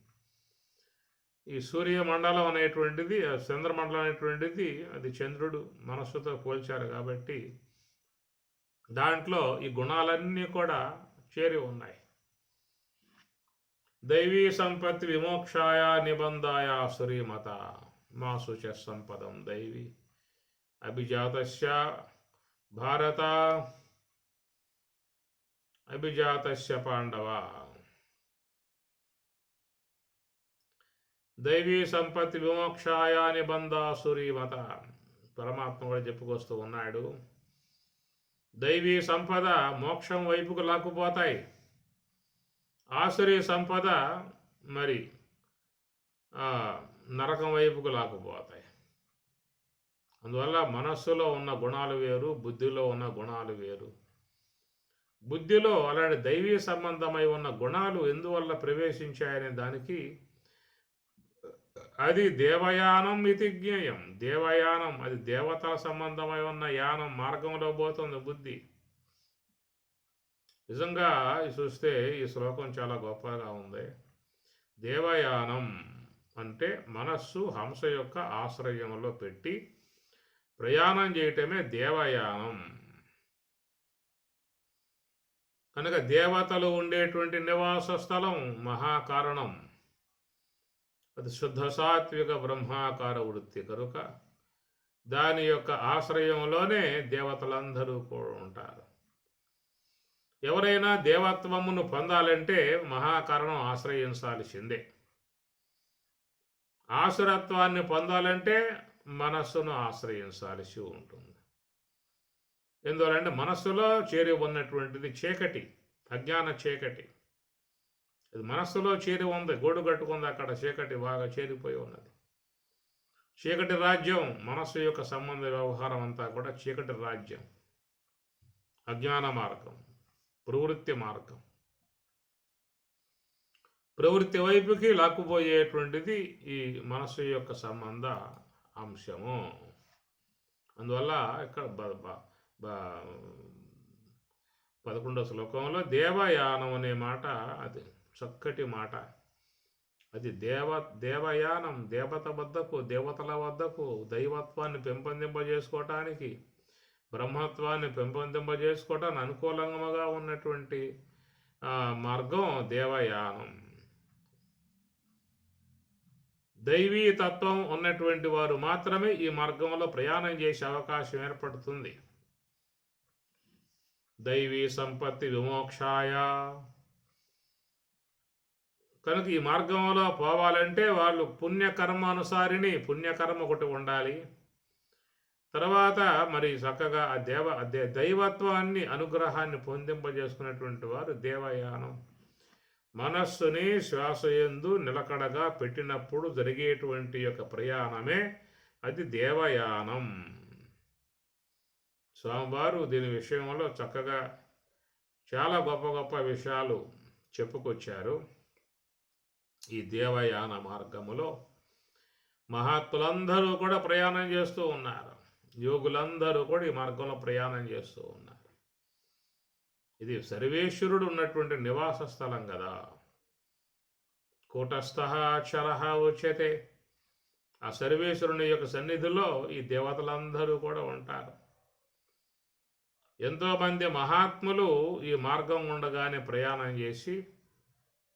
ఈ సూర్యమండలం అనేటువంటిది, చంద్రమండలం అనేటువంటిది అది చంద్రుడు మనస్సుతో పోల్చారు కాబట్టి దాంట్లో ఈ గుణాలన్నీ కూడా చేరి ఉన్నాయి. దైవీ సంపత్తి విమోక్షాయ నిబంధాయ సురీమత మాసు చ సంపదం దైవీ అభిజాతస్య భారత అభిజాతస్య పాండవ. దైవీ సంపత్తి విమోక్షాయ నిబంధ సురీమత, పరమాత్మ కూడా చెప్పుకొస్తూ ఉన్నాడు. దైవీ సంపద మోక్షం వైపుకు లాక్కుపోతాయి, ఆసురీ సంపద మరి నరకం వైపుకు లాక్కుపోతాయి. అందువల్ల మనస్సులో ఉన్న గుణాలు వేరు, బుద్ధిలో ఉన్న గుణాలు వేరు. బుద్ధిలో అలాంటి దైవీ సంబంధమై ఉన్న గుణాలు ఎందువల్ల ప్రవేశించాయనే దానికి అది దేవయానం ఇది జ్ఞేయం. దేవయానం అది దేవతల సంబంధమై ఉన్న యానం, మార్గంలో పోతుంది బుద్ధి. నిజంగా చూస్తే ఈ శ్లోకం చాలా గొప్పగా ఉంది. దేవయానం అంటే మనస్సు హంస యొక్క ఆశ్రయంలో పెట్టి ప్రయాణం చేయటమే దేవయానం. కనుక దేవతలు ఉండేటువంటి నివాస స్థలం మహాకారణం. అది శుద్ధ సాత్విక బ్రహ్మాకార వృత్తి కనుక దాని యొక్క ఆశ్రయంలోనే దేవతలందరూ కూడా ఉంటారు. ఎవరైనా దేవత్వమును పొందాలంటే మహాకారణం ఆశ్రయించాల్సిందే. ఆసురత్వాన్ని పొందాలంటే మనస్సును ఆశ్రయించాల్సి ఉంటుంది. ఎందువలంటే మనస్సులో చేరి ఉన్నటువంటిది చీకటి, అజ్ఞాన చీకటి. అది మనస్సులో చేరి ఉంది, గోడు కట్టుకుంది, అక్కడ చీకటి బాగా చేరిపోయి ఉన్నది. చీకటి రాజ్యం, మనస్సు యొక్క సంబంధ వ్యవహారం అంతా కూడా చీకటి రాజ్యం, అజ్ఞాన మార్గం, ప్రవృత్తి మార్గం. ప్రవృత్తి వైపుకి లాక్కుపోయేటువంటిది ఈ మనస్సు యొక్క సంబంధ అంశము. అందువల్ల ఇక్కడ 11వ శ్లోకంలో దేవయానం అనే మాట అది చక్కటి మాట. అది దేవయానం, దేవతల వద్దకు దైవత్వాన్ని పెంపొందింపజేసుకోవటానికి, బ్రహ్మత్వాన్ని పెంపొందింపజేసుకోవటానికి అనుకూలంగా ఉన్నటువంటి మార్గం దేవయానం. దైవీ తత్వం ఉన్నటువంటి వారు మాత్రమే ఈ మార్గంలో ప్రయాణం చేసే అవకాశం ఏర్పడుతుంది. దైవీ సంపత్తి విమోక్షాయ. కనుక ఈ మార్గంలో పోవాలంటే వాళ్ళు పుణ్యకర్మానుసారిని, పుణ్యకర్మ ఒకటి ఉండాలి. తర్వాత మరి చక్కగా ఆ దైవత్వాన్ని, అనుగ్రహాన్ని పొందింపజేసుకున్నటువంటి వారు దేవయానం. మనస్సుని శ్వాసయందు నిలకడగా పెట్టినప్పుడు జరిగేటువంటి యొక్క ప్రయాణమే అది దేవయానం. స్వామివారు దీని విషయంలో చక్కగా చాలా గొప్ప గొప్ప విషయాలు చెప్పుకొచ్చారు. ఈ దేవయాన మార్గములో మహాత్ములందరూ కూడా ప్రయాణం చేస్తూ ఉన్నారు. యోగులందరూ కూడా ఈ మార్గంలో ప్రయాణం చేస్తూ ఉన్నారు. ఇది సర్వేశ్వరుడు ఉన్నటువంటి నివాస స్థలం కదా. కూటస్థః అక్షరః ఉచ్యతే. ఆ సర్వేశ్వరుని యొక్క సన్నిధిలో ఈ దేవతలందరూ కూడా ఉంటారు. ఎంతోమంది మహాత్ములు ఈ మార్గం ఉండగానే ప్రయాణం చేసి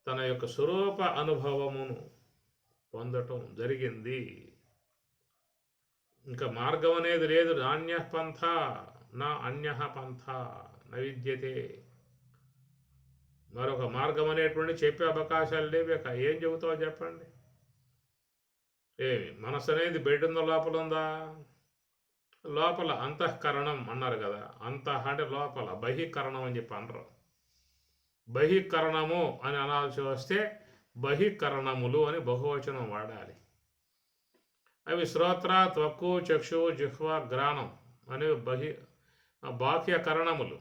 తన యొక్క స్వరూప అనుభవమును పొందటం జరిగింది. ఇంకా మార్గం అనేది లేదు. నాణ్య పంథ నా అన్య పంథ నవిద్యతే. మరొక మార్గం అనేటువంటి చెప్పే అవకాశాలు లేవేక. ఏం చెబుతావో చెప్పండి. ఏమి మనసు అనేది బయట లోపల ఉందా? లోపల అంతఃకరణం అన్నారు కదా. అంతః అంటే లోపల, బహికరణం అని చెప్పి అనరు. బహికరణము అని అనాల్సి వస్తే బహికరణములు అని బహువచనం వాడాలి. అవి శ్రోత్ర, త్వక్కు, చక్షు, జిహ్వ, గ్రాణం అనేవి బాహ్యకరణములు.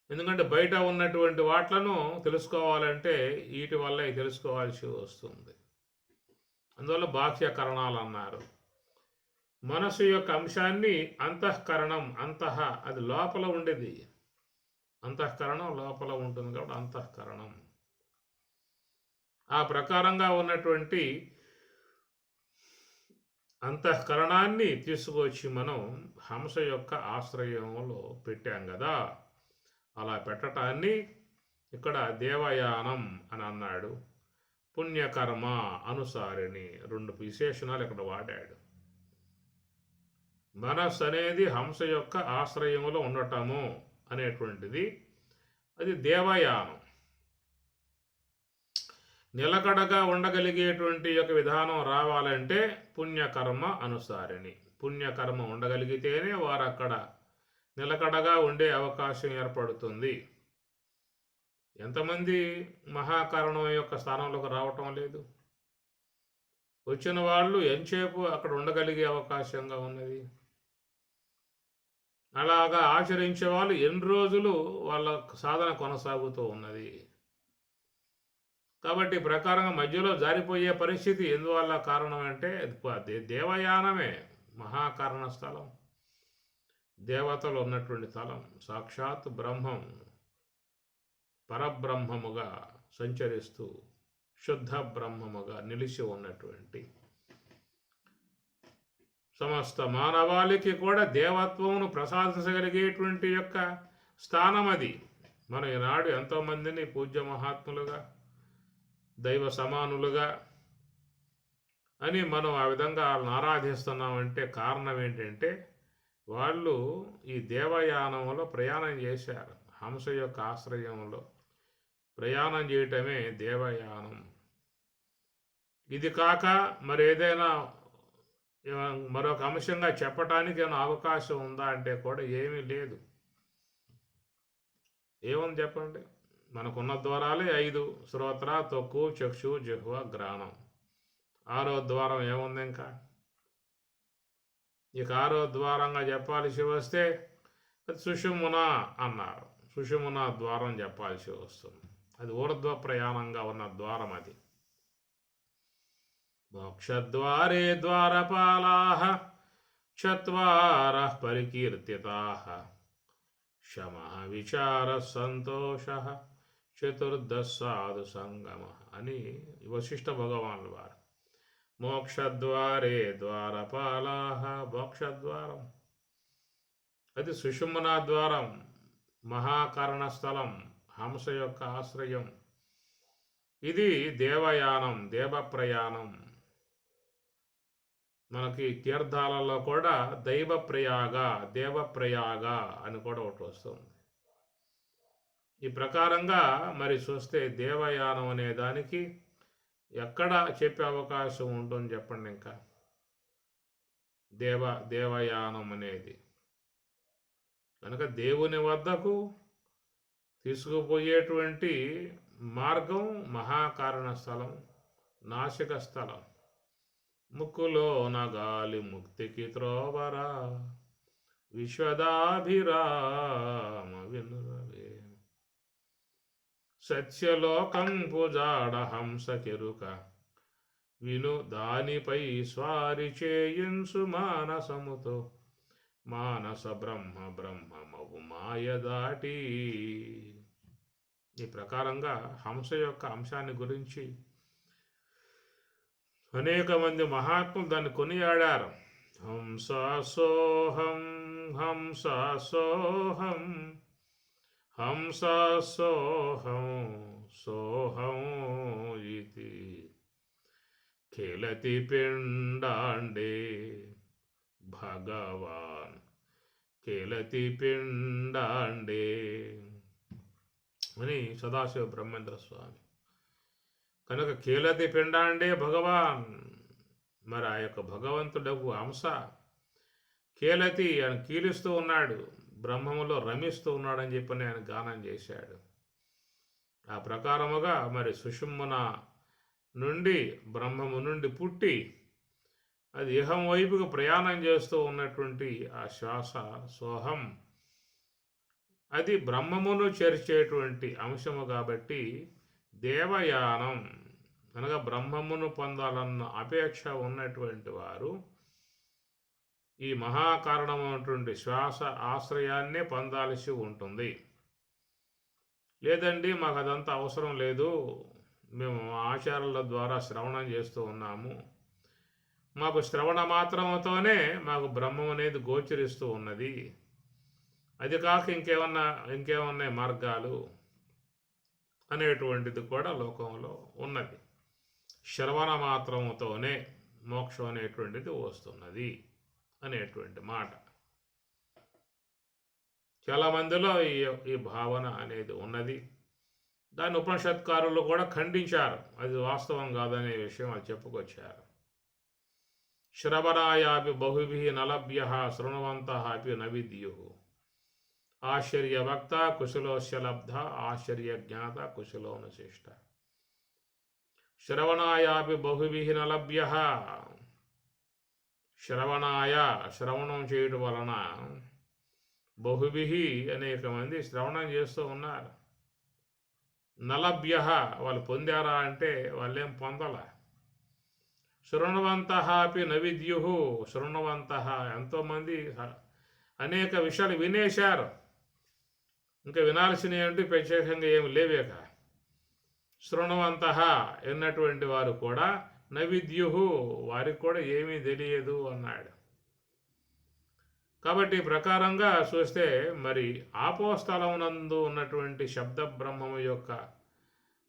ఎందుకంటే బయట ఉన్నటువంటి వాట్లను తెలుసుకోవాలంటే వీటి వల్ల తెలుసుకోవాల్సి వస్తుంది. అందువల్ల బాహ్యకరణాలు అన్నారు. మనసు యొక్క అంశాన్ని అంతఃకరణం, అది లోపల ఉండేది. అంతఃకరణం లోపల ఉంటుంది కాబట్టి అంతఃకరణం. ఆ ప్రకారంగా ఉన్నటువంటి అంతఃకరణాన్ని తీసుకొచ్చి మనం హంస యొక్క ఆశ్రయంలో పెట్టాం కదా. అలా పెట్టటాన్ని ఇక్కడ దేవయానం అని అన్నాడు. పుణ్యకర్మ అనుసారిణి 2 విశేషణాలు ఇక్కడ వాడాడు. మనస్సు అనేది హంస యొక్క ఆశ్రయంలో ఉండటము అనేటువంటిది అది దేవయానం. నిలకడగా ఉండగలిగేటువంటి యొక్క విధానం రావాలంటే పుణ్యకర్మ అనుసారిణి. పుణ్యకర్మ ఉండగలిగితేనే వారు అక్కడ నిలకడగా ఉండే అవకాశం ఏర్పడుతుంది. ఎంతమంది మహాకారణం యొక్క స్థానంలోకి రావటం లేదు. వచ్చిన వాళ్ళు ఎంతసేపు అక్కడ ఉండగలిగే అవకాశంగా ఉన్నది. అలాగా ఆచరించే వాళ్ళు ఎన్ని రోజులు వాళ్ళ సాధన కొనసాగుతూ ఉన్నది. కాబట్టి ప్రకారంగా మధ్యలో జారిపోయే పరిస్థితి ఎందువల్ల కారణం అంటే దేవయానమే మహాకారణ స్థలం. దేవతలు ఉన్నటువంటి స్థలం. సాక్షాత్ బ్రహ్మం పరబ్రహ్మముగా సంచరిస్తూ శుద్ధ బ్రహ్మముగా నిలిచి ఉన్నటువంటి సమస్త మానవాళికి కూడా దేవత్వమును ప్రసాదించగలిగేటువంటి యొక్క స్థానం అది. మనం ఈనాడు ఎంతోమందిని పూజ్య మహాత్ములుగా దైవ సమానులుగా అని మనం ఆ విధంగా వాళ్ళని ఆరాధిస్తున్నామంటే కారణం ఏంటంటే వాళ్ళు ఈ దేవయానంలో ప్రయాణం చేశారు. హంస యొక్క ఆశ్రయంలో ప్రయాణం చేయటమే దేవయానం. ఇది కాక మరి ఏదైనా మరొక అంశంగా చెప్పటానికి ఏమైనా అవకాశం ఉందా అంటే కూడా ఏమీ లేదు. ఏముంది చెప్పండి? మనకున్న ద్వారాలే 5: శ్రోత్ర, త్వక్కు, చక్షు, జిహ్వ, గ్రాణం. 6వ ద్వారం ఏముంది ఇంకా? ఇక 6వ ద్వారంగా చెప్పాల్సి వస్తే సుషుమ్న అన్నారు. సుషుమ్న ద్వారం చెప్పాల్సి వస్తుంది. అది ఊర్ధ్వ ప్రయాణంగా ఉన్న ద్వారం అది. మోక్షద్వారే ద్వారపాలాః చత్వారః పరికీర్తితాః శమః విచారః సంతోషః చతుర్దశ సాధు సంగమః అని వశిష్ఠ భగవానుల వారు. మోక్షద్వారే ద్వారపాలాః, మోక్షద్వారం అది సుషుమ్న ద్వారం, మహాకరణ స్థలం, హంస యొక్క ఆశ్రయం. ఇది దేవయానం, దేవప్రయాణం. మనకి తీర్థాలలో కూడా దైవప్రయాగ, దేవప్రయాగ అని కూడా ఒకటి వస్తుంది. ఈ ప్రకారంగా మరి చూస్తే దేవయానం అనే దానికి ఎక్కడ చెప్పే అవకాశం ఉంటుంది చెప్పండి? ఇంకా దేవయానం అనేది కనుక దేవుని వద్దకు తీసుకుపోయేటువంటి మార్గం మహాకారణ స్థలం, నాసిక స్థలం. ముక్కులో నగాలి ముక్తికి త్రోవరా విశ్వదాభిరామ వినురవే సత్యలోకం పుజాడ హంస కెరుక విను దానిపై స్వారి చేయించు మానసముతో మానస బ్రహ్మమవు మాయ దాటి. ఈ ప్రకారంగా హంస యొక్క అంశాన్ని గురించి అనేక మంది మహాత్ములు దాన్ని కొనియాడారు. హంస సోహం, హంస సోహం, హంస సోహం, సోహం ఇతి ఖేలతి పిండాండే భగవాన్, ఖేలతి పిండాండే అని సదాశివ బ్రహ్మేంద్ర స్వామి. కనుక కీలతి పిండాండే భగవాన్, మరి ఆ యొక్క భగవంతుడకు హంస కీలతి ఆయన కీలిస్తూ ఉన్నాడు, బ్రహ్మములో రమిస్తూ ఉన్నాడని చెప్పని ఆయన గానం చేశాడు. ఆ ప్రకారముగా మరి సుషుమ్న నుండి, బ్రహ్మము నుండి పుట్టి అది ఇహం వైపుకు ప్రయాణం చేస్తూ ఉన్నటువంటి ఆ శ్వాస సోహం, అది బ్రహ్మమును చేర్చేటువంటి అంశము కాబట్టి దేవయానం అనగా బ్రహ్మమును పొందాలన్న అపేక్ష ఉన్నటువంటి వారు ఈ మహాకారణమైనటువంటి శ్వాస ఆశ్రయాన్నే పొందాల్సి ఉంటుంది. లేదండి మాకు అదంతా అవసరం లేదు, మేము ఆచారాల ద్వారా శ్రవణం చేస్తూ ఉన్నాము, మాకు శ్రవణ మాత్రముతోనే మాకు బ్రహ్మం అనేది గోచరిస్తూ ఉన్నది, అది కాక ఇంకేమన్నా మార్గాలు అనేటువంటిది కూడా లోకంలో ఉన్నది. శ్రవణ మాత్రముతోనే మోక్షం అనేటువంటిది వస్తున్నది అనేటువంటి మాట చాలామందిలో ఈ భావన అనేది ఉన్నది. దాన్ని ఉపనిషత్కారులు కూడా ఖండించారు, అది వాస్తవం కాదనే విషయం అది చెప్పుకొచ్చారు. శ్రవణాయాపి బహుభిః నలభ్య శృణవంతః అపి న విద్యుః ఆశ్చర్యవక్త కుశలోస్య లబ్ధ ఆశ్చర్యజ్ఞాత కుశలోనుశిష్ట. శ్రవణాయాపి బహుభిః నలభ్యః, శ్రవణం చేయడం వలన బహుభిః అనేక మంది శ్రవణం చేస్తూ ఉన్నారు. నలభ్యః వాళ్ళు పొందారా అంటే వాళ్ళేం పొందల. శృణవంతః అపి న విద్యుః, శృణవంతః ఎంతోమంది అనేక విషయాలు వినేశారు, ఇంకా వినాల్సినవి అంటే ప్రత్యేకంగా ఏమి లేవేక. శృణవంతః ఎన్నటువంటి వారు కూడా నవిద్యుహు వారికి కూడా ఏమీ తెలియదు అన్నాడు. కాబట్టి ఈ ప్రకారంగా చూస్తే మరి ఆపోస్థలమునందు ఉన్నటువంటి శబ్ద బ్రహ్మము యొక్క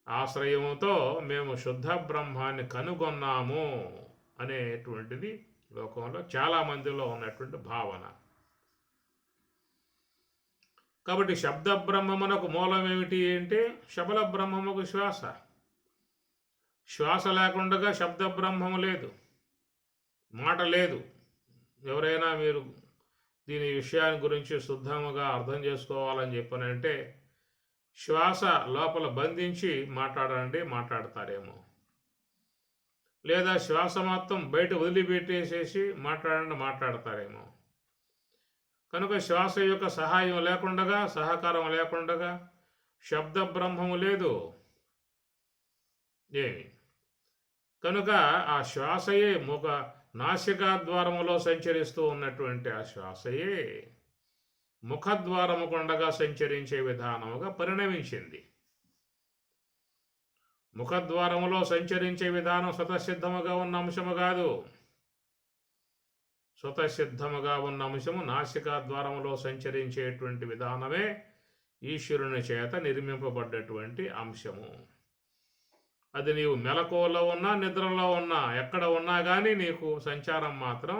ఆశ్రయముతో మేము శుద్ధ బ్రహ్మాన్ని కనుగొన్నాము అనేటువంటిది లోకంలో చాలామందిలో ఉన్నటువంటి భావన. కాబట్టి శబ్ద బ్రహ్మమునకు మూలం ఏమిటి అంటే శబల బ్రహ్మముకు శ్వాస. శ్వాస లేకుండా శబ్ద బ్రహ్మము లేదు, మాట లేదు. ఎవరైనా మీరు దీని విషయాన్ని గురించి శుద్ధముగా అర్థం చేసుకోవాలని చెప్పనంటే శ్వాస లోపల బంధించి మాట్లాడతారేమో, లేదా శ్వాస మొత్తం బయట వదిలిపెట్టేసేసి మాట్లాడతారేమో. కనుక శ్వాస యొక్క సహాయం లేకుండా, సహకారం లేకుండా శబ్ద బ్రహ్మము లేదు ఏమి. కనుక ఆ శ్వాసయే నాసికా ద్వారములో సంచరిస్తూ ఉన్నటువంటి ఆ శ్వాసయే ముఖద్వారము గుండగా సంచరించే విధానముగా పరిణమించింది. ముఖద్వారములో సంచరించే విధానం స్వతసిద్ధముగా ఉన్న అంశము కాదు. స్వతసిద్ధముగా ఉన్న అంశము నాసికా ద్వారములో సంచరించేటువంటి విధానమే ఈశ్వరుని చేత నిర్మింపబడ్డటువంటి అంశము. అది నీవు మెలకువలో ఉన్నా, నిద్రలో ఉన్నా, ఎక్కడ ఉన్నా కానీ నీకు సంచారం మాత్రం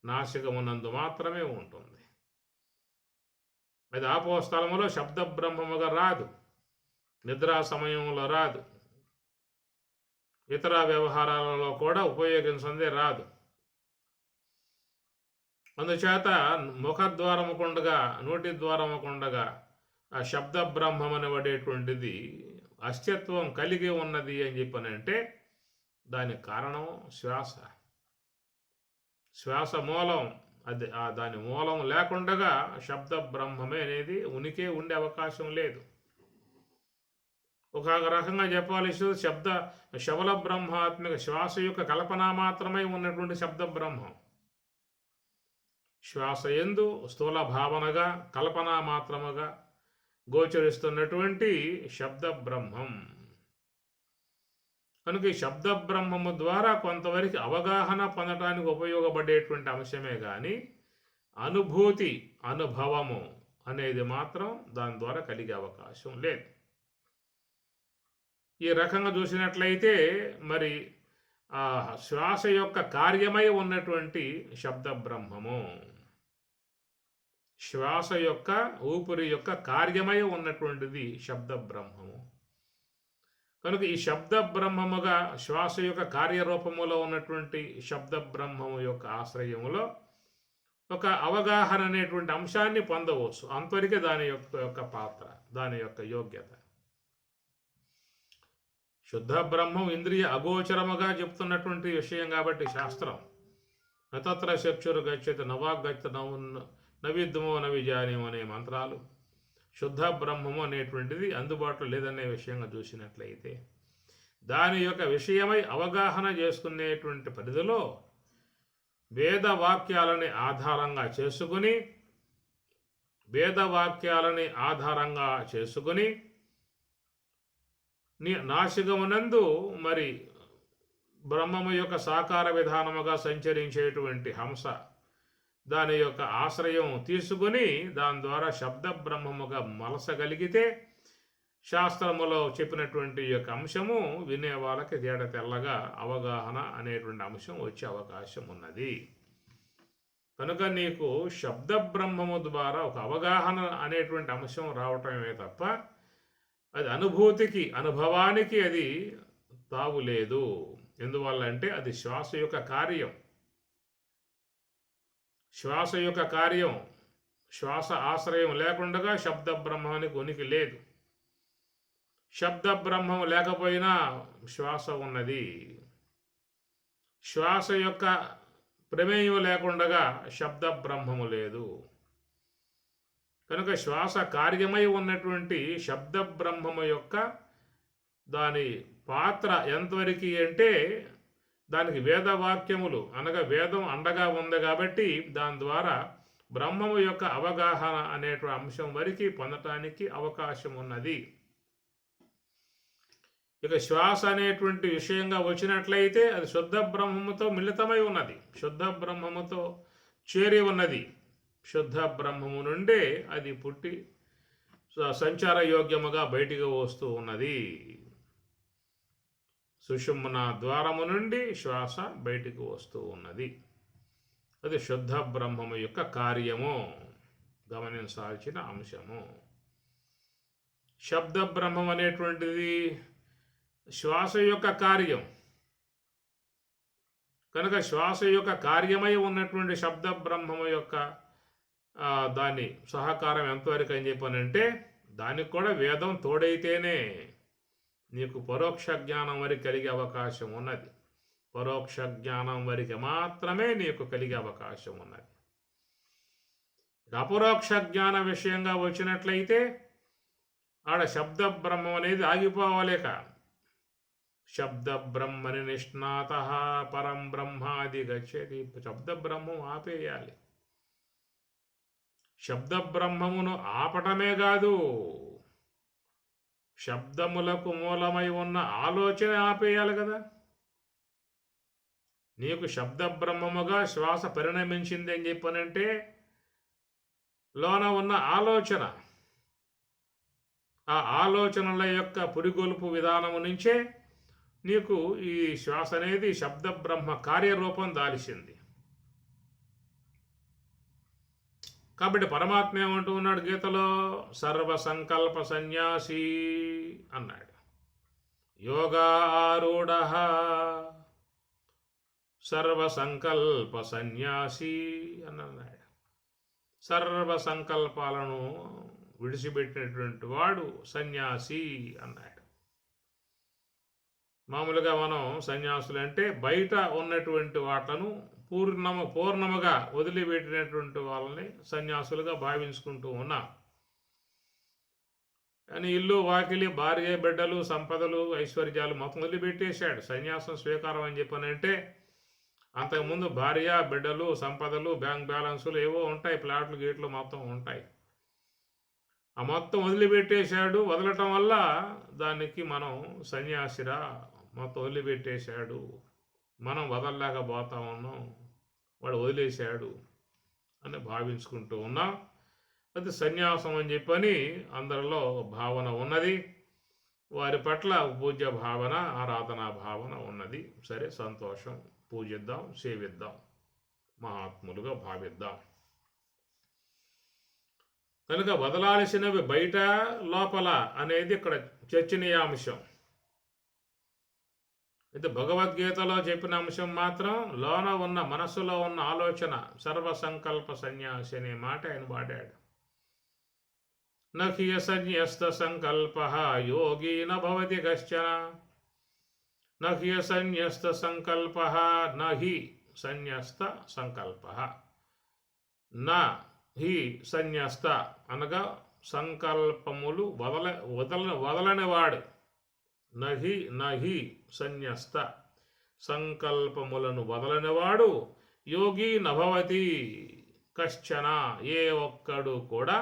నాసికమునందు మాత్రమే ఉంటుంది. అది ఆపోస్థలములో శబ్ద బ్రహ్మముగా రాదు, నిద్రా సమయంలో రాదు, ఇతర వ్యవహారాలలో కూడా ఉపయోగించిందే రాదు. అందుచేత ముఖద్వారముకుండగా, నోటి ద్వారముకుండగా ఆ శబ్ద బ్రహ్మం అనబడేటువంటిది అస్తిత్వం కలిగి ఉన్నది అని చెప్పనంటే దానికి కారణం శ్వాస. శ్వాస మూలం. అది దాని మూలం లేకుండా శబ్ద బ్రహ్మమే అనేది ఉనికి ఉండే అవకాశం లేదు. ఒక రకంగా చెప్పాలి, శబల బ్రహ్మాత్మిక శ్వాస యొక్క కల్పన మాత్రమే ఉన్నటువంటి శబ్ద బ్రహ్మం. శ్వాస యందు స్థూల భావనగా, కల్పన మాత్రముగా గోచరిస్తున్నటువంటి శబ్ద బ్రహ్మం. కనుక ఈ శబ్ద బ్రహ్మము ద్వారా కొంతవరకు అవగాహన పొందడానికి ఉపయోగపడేటువంటి అంశమే కానీ అనుభూతి, అనుభవము అనేది మాత్రం దాని ద్వారా కలిగే అవకాశం లేదు. ఈ రకంగా చూసినట్లయితే మరి ఆ శ్వాస యొక్క కార్యమై ఉన్నటువంటి శబ్ద బ్రహ్మము, శ్వాస యొక్క ఊపిరి యొక్క కార్యమై ఉన్నటువంటిది శబ్ద బ్రహ్మము. కనుక ఈ శబ్ద బ్రహ్మముగా శ్వాస యొక్క కార్యరూపములో ఉన్నటువంటి శబ్ద బ్రహ్మము యొక్క ఆశ్రయములో ఒక అవగాహన అనేటువంటి అంశాన్ని పొందవచ్చు. అంతవరకే దాని యొక్క పాత్ర, దాని యొక్క యోగ్యత. శుద్ధ బ్రహ్మం ఇంద్రియ అగోచరముగా చెప్తున్నటువంటి విషయం కాబట్టి శాస్త్రం నతత్ర చక్షురు గచ్చతి నవాగచ్చ నవిద్మో నవిజానీయం అనే మంత్రాలు శుద్ధ బ్రహ్మము అనేటువంటిది అందుబాటులో లేదనే విషయంగా చూసినట్లయితే దాని యొక్క విషయమై అవగాహన చేసుకునేటువంటి పరిధిలో వేదవాక్యాలని ఆధారంగా చేసుకుని నాసికమునందు మరి బ్రహ్మము యొక్క సాకార విధానముగా సంచరించేటువంటి హంస దాని యొక్క ఆశ్రయం తీసుకుని దాని ద్వారా శబ్ద బ్రహ్మముగా మలసగలిగితే శాస్త్రములో చెప్పినటువంటి యొక్క అంశము వినే వాళ్ళకి తేడ తెల్లగా అవగాహన అనేటువంటి అంశం వచ్చే అవకాశం ఉన్నది. కనుక నీకు శబ్ద బ్రహ్మము ద్వారా ఒక అవగాహన అనేటువంటి అంశం రావటమే తప్ప అది అనుభూతికి, అనుభవానికి అది తావులేదు. ఎందువల్ల అంటే అది శ్వాస యొక్క కార్యం. శ్వాస యొక్క కార్యం, శ్వాస ఆశ్రయం లేకుండా శబ్ద బ్రహ్మానికి ఉనికి లేదు. శబ్ద బ్రహ్మం లేకపోయినా శ్వాస ఉన్నది. శ్వాస యొక్క ప్రమేయం లేకుండా శబ్ద బ్రహ్మము లేదు. కనుక శ్వాస కార్యమై ఉన్నటువంటి శబ్ద బ్రహ్మము యొక్క దాని పాత్ర ఎంతవరకు అంటే దానికి వేదవాక్యములు అనగా వేదం అండగా ఉంది కాబట్టి దాని ద్వారా బ్రహ్మము యొక్క అవగాహన అనేటువంటి అంశం వరకు పొందటానికి అవకాశం ఉన్నది. ఇక శ్వాస అనేటువంటి విషయంగా వచ్చినట్లయితే అది శుద్ధ బ్రహ్మముతో మిళితమై ఉన్నది, శుద్ధ బ్రహ్మముతో చేరి ఉన్నది. శుద్ధ బ్రహ్మము నుండే అది పుట్టి సంచార యోగ్యముగా బయటికి వస్తూ ఉన్నది. సుషుమ్న ద్వారము నుండి శ్వాస బయటికి వస్తూ ఉన్నది. అది శుద్ధ బ్రహ్మము యొక్క కార్యము, గమనించాల్సిన అంశము. శబ్ద బ్రహ్మం అనేటువంటిది శ్వాస యొక్క కార్యం కనుక శ్వాస యొక్క కార్యమై ఉన్నటువంటి శబ్ద బ్రహ్మము యొక్క దాని సహకారం ఎంతవరకు అని చెప్పానంటే దానికి కూడా వేదం తోడైతేనే నీకు పరోక్ష జ్ఞానం వరకు కలిగే అవకాశం ఉన్నది. పరోక్ష జ్ఞానం వరకు మాత్రమే నీకు కలిగే అవకాశం ఉన్నది. అపరోక్ష జ్ఞాన విషయంగా వచ్చినట్లయితే ఆడ శబ్ద బ్రహ్మం అనేది ఆగిపోవాలేక శబ్ద బ్రహ్మని నిష్ణాత పరం బ్రహ్మాది గచ్చతి. శబ్ద బ్రహ్మం ఆపేయాలి. శబ్ద బ్రహ్మమును ఆపటమే కాదు, శబ్దములకు మూలమై ఉన్న ఆలోచన ఆపేయాలి కదా. నీకు శబ్ద బ్రహ్మముగా శ్వాస పరిణమించింది అని చెప్పనంటే లోన ఉన్న ఆలోచన, ఆ ఆలోచనల యొక్క పురిగొల్పు విధానము నుంచే నీకు ఈ శ్వాస అనేది శబ్ద బ్రహ్మ కార్యరూపం దాల్చింది. కాబట్టి పరమాత్మ ఏమంటూ ఉన్నాడు గీతలో, సర్వసంకల్ప సన్యాసి అన్నాడు. యోగారూఢ సర్వసంకల్ప సన్యాసి అని అన్నాడు. సర్వ సంకల్పాలను విడిచిపెట్టినటువంటి వాడు సన్యాసి అన్నాడు. మామూలుగా మనం సన్యాసులు అంటే బయట ఉన్నటువంటి వాటను పూర్ణముగా వదిలిపెట్టినటువంటి వాళ్ళని సన్యాసులుగా భావించుకుంటూ ఉన్నాం. కానీ ఇల్లు వాకిలి భార్య బిడ్డలు సంపదలు ఐశ్వర్యాలు మొత్తం వదిలిపెట్టేశాడు. సన్యాసం స్వీకారం అని చెప్పనంటే అంతకుముందు భార్య బిడ్డలు సంపదలు బ్యాంక్ బ్యాలెన్సులు ఏవో ఉంటాయి, ప్లాట్లు గేట్లు మొత్తం ఉంటాయి. ఆ మొత్తం వదిలిపెట్టేశాడు. వదలటం వల్ల దానికి మనం సన్యాసిరా, మొత్తం వదిలిపెట్టేశాడు, మనం వదలలేకపోతా ఉన్నాం, వాడు వదిలేశాడు అని భావించుకుంటూ ఉన్నాం. అది సన్యాసం అని చెప్పని అందరిలో భావన ఉన్నది. వారి పట్ల పూజ్య భావన ఆరాధనా భావన ఉన్నది. సరే, సంతోషం, పూజిద్దాం, సేవిద్దాం, మహాత్ములుగా భావిద్దాం. కనుక వదలాల్సినవి బయట లోపల అనేది ఇక్కడ చర్చనీయాంశం. అయితే భగవద్గీతలో చెప్పిన అంశం మాత్రం లోన ఉన్న మనస్సులో ఉన్న ఆలోచన సర్వసంకల్ప సన్యాసి అనే మాట ఆయన వాడాడు. నహి సన్యస్త సంకల్ప యోగి నభవతి కశ్చన. నహి సన్యస్త సంకల్ప నహి సన్యస్త సంకల్ప. నా హి సన్యస్త అనగా సంకల్పములు వదలనివాడు. నహి సన్యస్త సంకల్పములను వదలనివాడు యోగి నభవతి కశ్చన. ఏ ఒక్కడు కూడా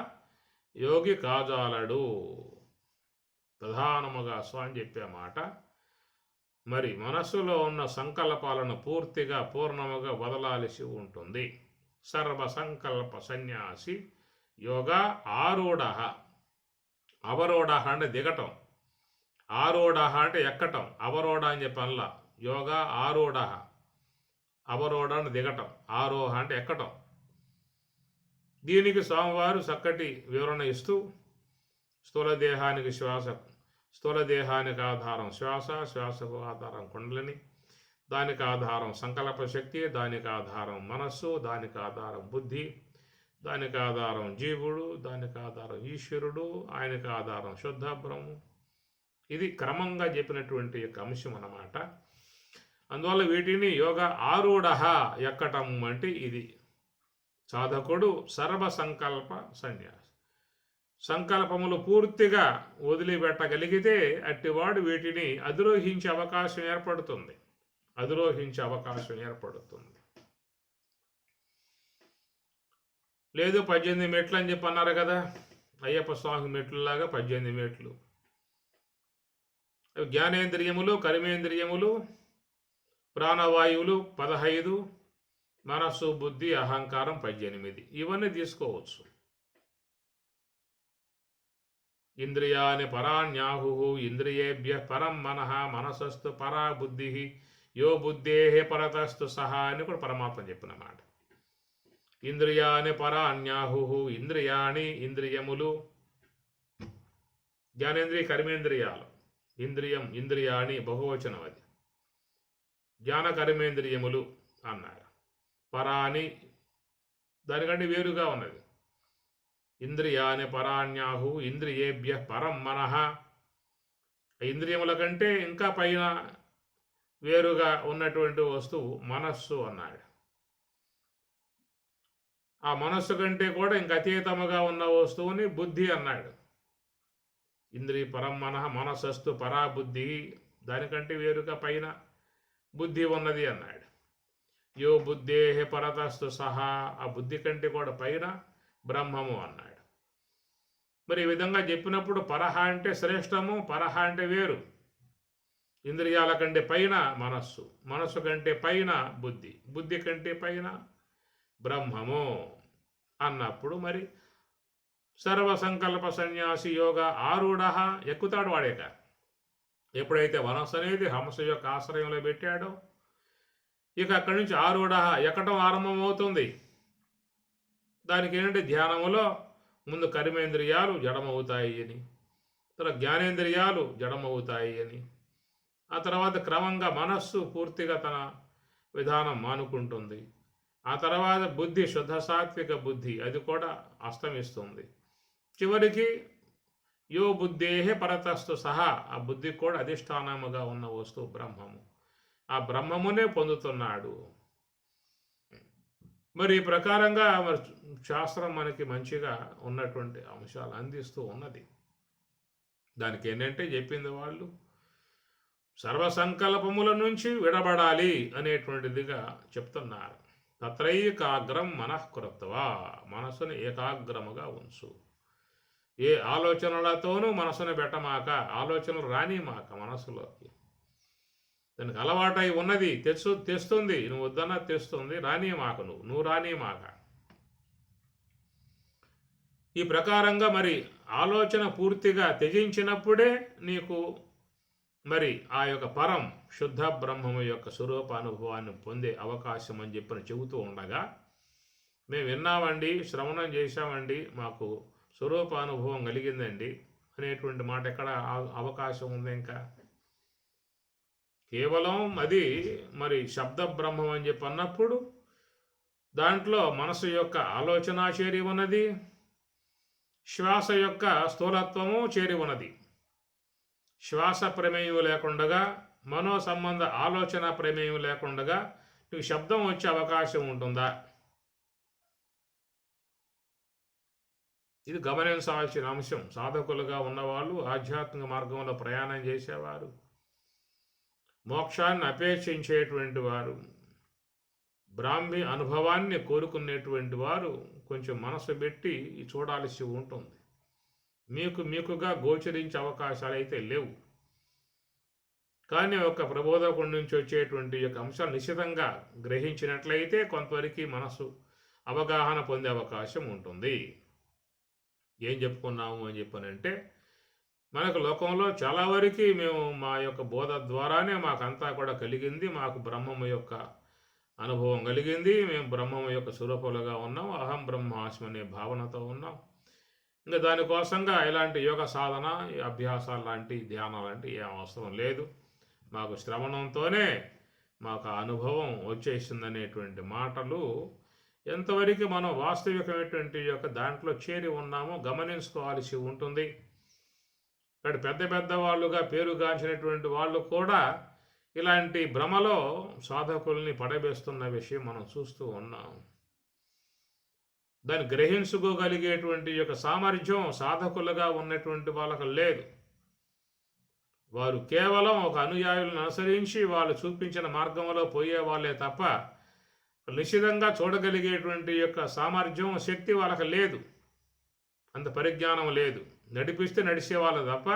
యోగి కాజాలడు. ప్రధానముగా స్వామి చెప్పే మాట. మరి మనస్సులో ఉన్న సంకల్పాలను పూర్ణముగా వదలాల్సి ఉంటుంది. సర్వ సంకల్ప సన్యాసి యోగా ఆరూఢ. అవరోఢ అంటే దిగటం, ఆరూఢ అంటే ఎక్కటం, అవరోఢ అని చెప్పనలా. యోగా ఆరూఢ, అవరోఢ అంటే దిగటం, ఆరోహ అంటే ఎక్కటం. దీనికి స్వామివారు చక్కటి వివరణ ఇస్తూ స్థూల దేహానికి స్థూల దేహానికి ఆధారం శ్వాస, శ్వాసకు ఆధారం కుండలిని, దానికి ఆధారం సంకల్ప శక్తి, దానికి ఆధారం మనస్సు, దానికి ఆధారం బుద్ధి, దానికి ఆధారం జీవుడు, దానికి ఆధారం ఈశ్వరుడు, ఆయనకు ఆధారం శుద్ధ బ్రహ్మం. ఇది క్రమంగా చెప్పినటువంటి యొక్క అంశం అన్నమాట. అందువల్ల వీటిని యోగ ఆరూఢ ఎక్కటం అంటే ఇది. సాధకుడు సర్వ సంకల్ప సన్యాసి, సంకల్పములు పూర్తిగా వదిలిపెట్టగలిగితే అట్టివాడు వీటిని అధిరోహించే అవకాశం ఏర్పడుతుంది. లేదు 18 మెట్లు అని చెప్పి అన్నారు కదా, అయ్యప్ప స్వామి మెట్లులాగా 18 మెట్లు. జ్ఞానేంద్రియములు, కర్మేంద్రియములు, ప్రాణవాయువులు 15, మనస్సు, బుద్ధి, అహంకారం 18. ఇవన్నీ తీసుకోవచ్చు. ఇంద్రియాని పరాణ్యాహు ఇంద్రియేభ్య పరం మనః మనసస్తు పరా బుద్ధి యో బుద్ధే పరతస్తు సహా అని కూడా పరమాత్మ చెప్పిన మాట. ఇంద్రియాని పరాణ్యాహు ఇంద్రియాని ఇంద్రియములు, జ్ఞానేంద్రియ కర్మేంద్రియాలు. ఇంద్రియం ఇంద్రియాని బహువచనం, అది జ్ఞాన కర్మేంద్రియములు అన్నారు. పరాని దానికంటే వేరుగా ఉన్నది. ఇంద్రియాని పరాణ్యాహు ఇంద్రియేభ్య పరం మనః, ఇంద్రియముల కంటే ఇంకా పైన వేరుగా ఉన్నటువంటి వస్తువు మనస్సు అన్నాడు. ఆ మనస్సు కంటే కూడా ఇంక అతీతముగా ఉన్న వస్తువుని బుద్ధి అన్నాడు. ఇంద్రియ పరం మనః మనసస్తు పరా బుద్ధి, దానికంటే వేరుగా పైన బుద్ధి ఉన్నది అన్నాడు. యో బుద్ధే పరతస్తు సహా, ఆ బుద్ధి కంటే కూడా పైన బ్రహ్మము అన్నాడు. మరి ఈ విధంగా చెప్పినప్పుడు పరహ అంటే శ్రేష్టము, పరహ అంటే వేరు. ఇంద్రియాల కంటే పైన మనస్సు, మనస్సు కంటే పైన బుద్ధి, బుద్ధి కంటే పైన బ్రహ్మము అన్నప్పుడు మరి సర్వసంకల్ప సన్యాసి యోగ ఆరూఢ ఎక్కుతాడు వాడేక. ఎప్పుడైతే మనస్సు అనేది హంస యొక్క ఆశ్రయంలో పెట్టాడో ఇక అక్కడి నుంచి ఆరూఢ ఎక్కడం ఆరంభమవుతుంది. దానికి ఏంటంటే ధ్యానములో ముందు కర్మేంద్రియాలు జడమవుతాయి అని, తర్వాత జ్ఞానేంద్రియాలు జడమవుతాయి అని, ఆ తర్వాత క్రమంగా మనస్సు పూర్తిగా తన విధానం మానుకుంటుంది. ఆ తర్వాత బుద్ధి, శుద్ధ సాత్విక బుద్ధి, అది కూడా అస్తమిస్తుంది. చివరికి యో బుద్ధేహే పరతస్తు సహా, ఆ బుద్ధి కూడా అధిష్టానముగా ఉన్న వస్తువు బ్రహ్మము, ఆ బ్రహ్మమునే పొందుతున్నాడు. మరి ఈ ప్రకారంగా మరి శాస్త్రం మనకి మంచిగా ఉన్నటువంటి అంశాలు అందిస్తూ ఉన్నది. దానికి ఏంటంటే చెప్పింది వాళ్ళు సర్వసంకల్పముల నుంచి విడబడాలి అనేటువంటిదిగా చెప్తున్నారు. తత్రైకాగ్రం మనఃకృత్వా, మనసును ఏకాగ్రముగా ఉంచు. ఏ ఆలోచనలతోనూ మనసును పెట్టమాక, ఆలోచనలు రానిమాక మనసులోకి. దానికి అలవాటై ఉన్నది తెస్తుంది, నువ్వు వద్దన్నా తెస్తుంది, రానిమాక, నువ్వు రానిమాక. ఈ ప్రకారంగా మరి ఆలోచన పూర్తిగా త్యజించినప్పుడే నీకు మరి ఆ యొక్క పరం శుద్ధ బ్రహ్మము యొక్క స్వరూప అనుభవాన్ని పొందే అవకాశం అని చెప్పని చెబుతూ ఉండగా, మేము విన్నామండి, శ్రవణం చేశామండి, మాకు స్వరూపానుభవం కలిగిందండి అనేటువంటి మాట ఎక్కడ అవకాశం ఉంది? ఇంకా కేవలం అది మరి శబ్ద బ్రహ్మం అని చెప్పి అన్నప్పుడు దాంట్లో మనసు యొక్క ఆలోచన చేరి ఉన్నది, శ్వాస యొక్క స్థూలత్వము చేరి ఉన్నది. శ్వాస ప్రమేయం లేకుండగా, మనో సంబంధ ఆలోచన ప్రమేయం లేకుండగా నీకు శబ్దం వచ్చే అవకాశం ఉంటుందా? ఇది గమనించాల్సిన అంశం. సాధకులుగా ఉన్నవాళ్ళు, ఆధ్యాత్మిక మార్గంలో ప్రయాణం చేసేవారు, మోక్షాన్ని అపేక్షించేటువంటి వారు, బ్రాహ్మీ అనుభవాన్ని కోరుకునేటువంటి వారు కొంచెం మనసు పెట్టి చూడాల్సి ఉంటుంది. మీకుగా గోచరించే అవకాశాలు అయితే లేవు. కానీ ఒక ప్రబోధకుడి నుంచి వచ్చేటువంటి యొక్క అంశాలు నిశ్చితంగా గ్రహించినట్లయితే కొంతవరకు మనసు అవగాహన పొందే అవకాశం ఉంటుంది. ఏం చెప్పుకున్నాము అని చెప్పనంటే, మనకు లోకంలో చాలా వరకు మేము మా యొక్క బోధ ద్వారానే మాకంతా కూడా కలిగింది, మాకు బ్రహ్మము యొక్క అనుభవం కలిగింది, మేము బ్రహ్మము యొక్క స్వరూపాలుగా ఉన్నాం, అహం బ్రహ్మాస్మి అనే భావనతో ఉన్నాం. ఇంకా దానికోసంగా ఎలాంటి యోగ సాధన, అభ్యాసాలు లాంటి ధ్యానం లాంటి ఏం అవసరం లేదు, మాకు శ్రవణంతోనే మాకు అనుభవం వచ్చేసిందనేటువంటి మాటలు ఎంతవరకు మనం వాస్తవికమైనటువంటి యొక్క దాంట్లో చేరి ఉన్నామో గమనించుకోవాల్సి ఉంటుంది. ఇక్కడ పెద్ద పెద్ద వాళ్ళుగా పేరుగాంచినటువంటి వాళ్ళు కూడా ఇలాంటి భ్రమలో సాధకుల్ని పడవేస్తున్న విషయం మనం చూస్తూ ఉన్నాం. దాన్ని గ్రహించుకోగలిగేటువంటి యొక్క సామర్థ్యం సాధకులుగా ఉన్నటువంటి వాళ్ళకు లేదు. వారు కేవలం ఒక అనుయాయులను అనుసరించి వాళ్ళు చూపించిన మార్గంలో పోయే వాళ్ళే తప్ప నిశ్చితంగా చూడగలిగేటువంటి యొక్క సామర్థ్యం, శక్తి వాళ్ళకి లేదు, అంత పరిజ్ఞానం లేదు. నడిపిస్తే నడిచేవాళ్ళు తప్ప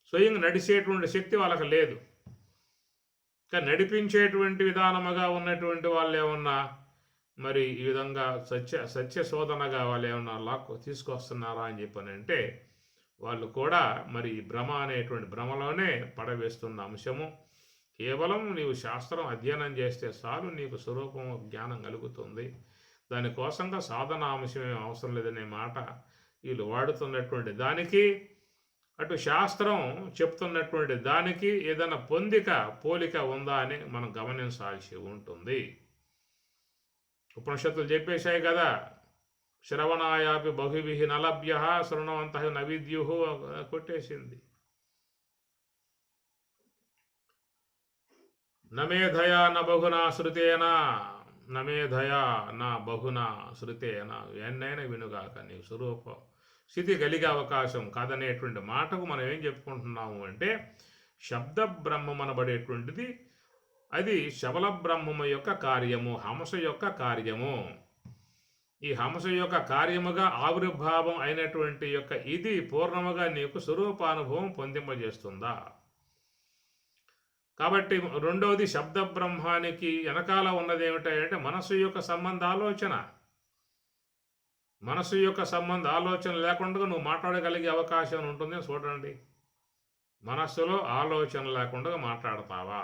స్వయంగా నడిచేటువంటి శక్తి వాళ్ళకి లేదు. కానీ నడిపించేటువంటి విధానముగా ఉన్నటువంటి వాళ్ళు ఏమన్నా మరి ఈ విధంగా సత్య శోధనగా వాళ్ళు ఏమన్నా తీసుకొస్తున్నారా అని చెప్పనంటే వాళ్ళు కూడా మరి భ్రమ అనేటువంటి భ్రమలోనే పడవేస్తున్న అంశము. కేవలం నీవు శాస్త్రం అధ్యయనం చేస్తే చాలు నీకు స్వరూపం జ్ఞానం కలుగుతుంది. దానికోసంగా సాధన అంశం ఏం అవసరం లేదనే మాట వీళ్ళు వాడుతున్నటువంటి దానికి, అటు శాస్త్రం చెప్తున్నటువంటి దానికి ఏదైనా పోలిక ఉందా అని మనం గమనించాల్సి ఉంటుంది. ఉపనిషత్తులు చెప్పేశాయి కదా, శ్రవణాయాపి బహువిహి నలభ్య శృణవంత నవిద్యు కొట్టేసింది. నమేధయా న బహునా శృతేనా, నమేధయా నా బహునా శృతేనా, ఎన్నైనా వినుగాక నీ స్వరూప స్థితి కలిగే అవకాశం కాదనేటువంటి మాటకు మనం ఏం చెప్పుకుంటున్నాము అంటే, శబ్ద బ్రహ్మమనబడేటువంటిది అది శబల బ్రహ్మము యొక్క కార్యము, హంస యొక్క కార్యము. ఈ హంస యొక్క కార్యముగా ఆవిర్భావం అయినటువంటి యొక్క ఇది పూర్ణముగా నీకు స్వరూపానుభవం పొందింపజేస్తుందా? కాబట్టి రెండవది శబ్ద బ్రహ్మానికి వెనకాల ఉన్నది ఏమిటంటే మనస్సు యొక్క సంబంధ ఆలోచన. మనస్సు యొక్క సంబంధ ఆలోచన లేకుండా నువ్వు మాట్లాడగలిగే అవకాశం ఉంటుంది. చూడండి, మనస్సులో ఆలోచన లేకుండా మాట్లాడతావా?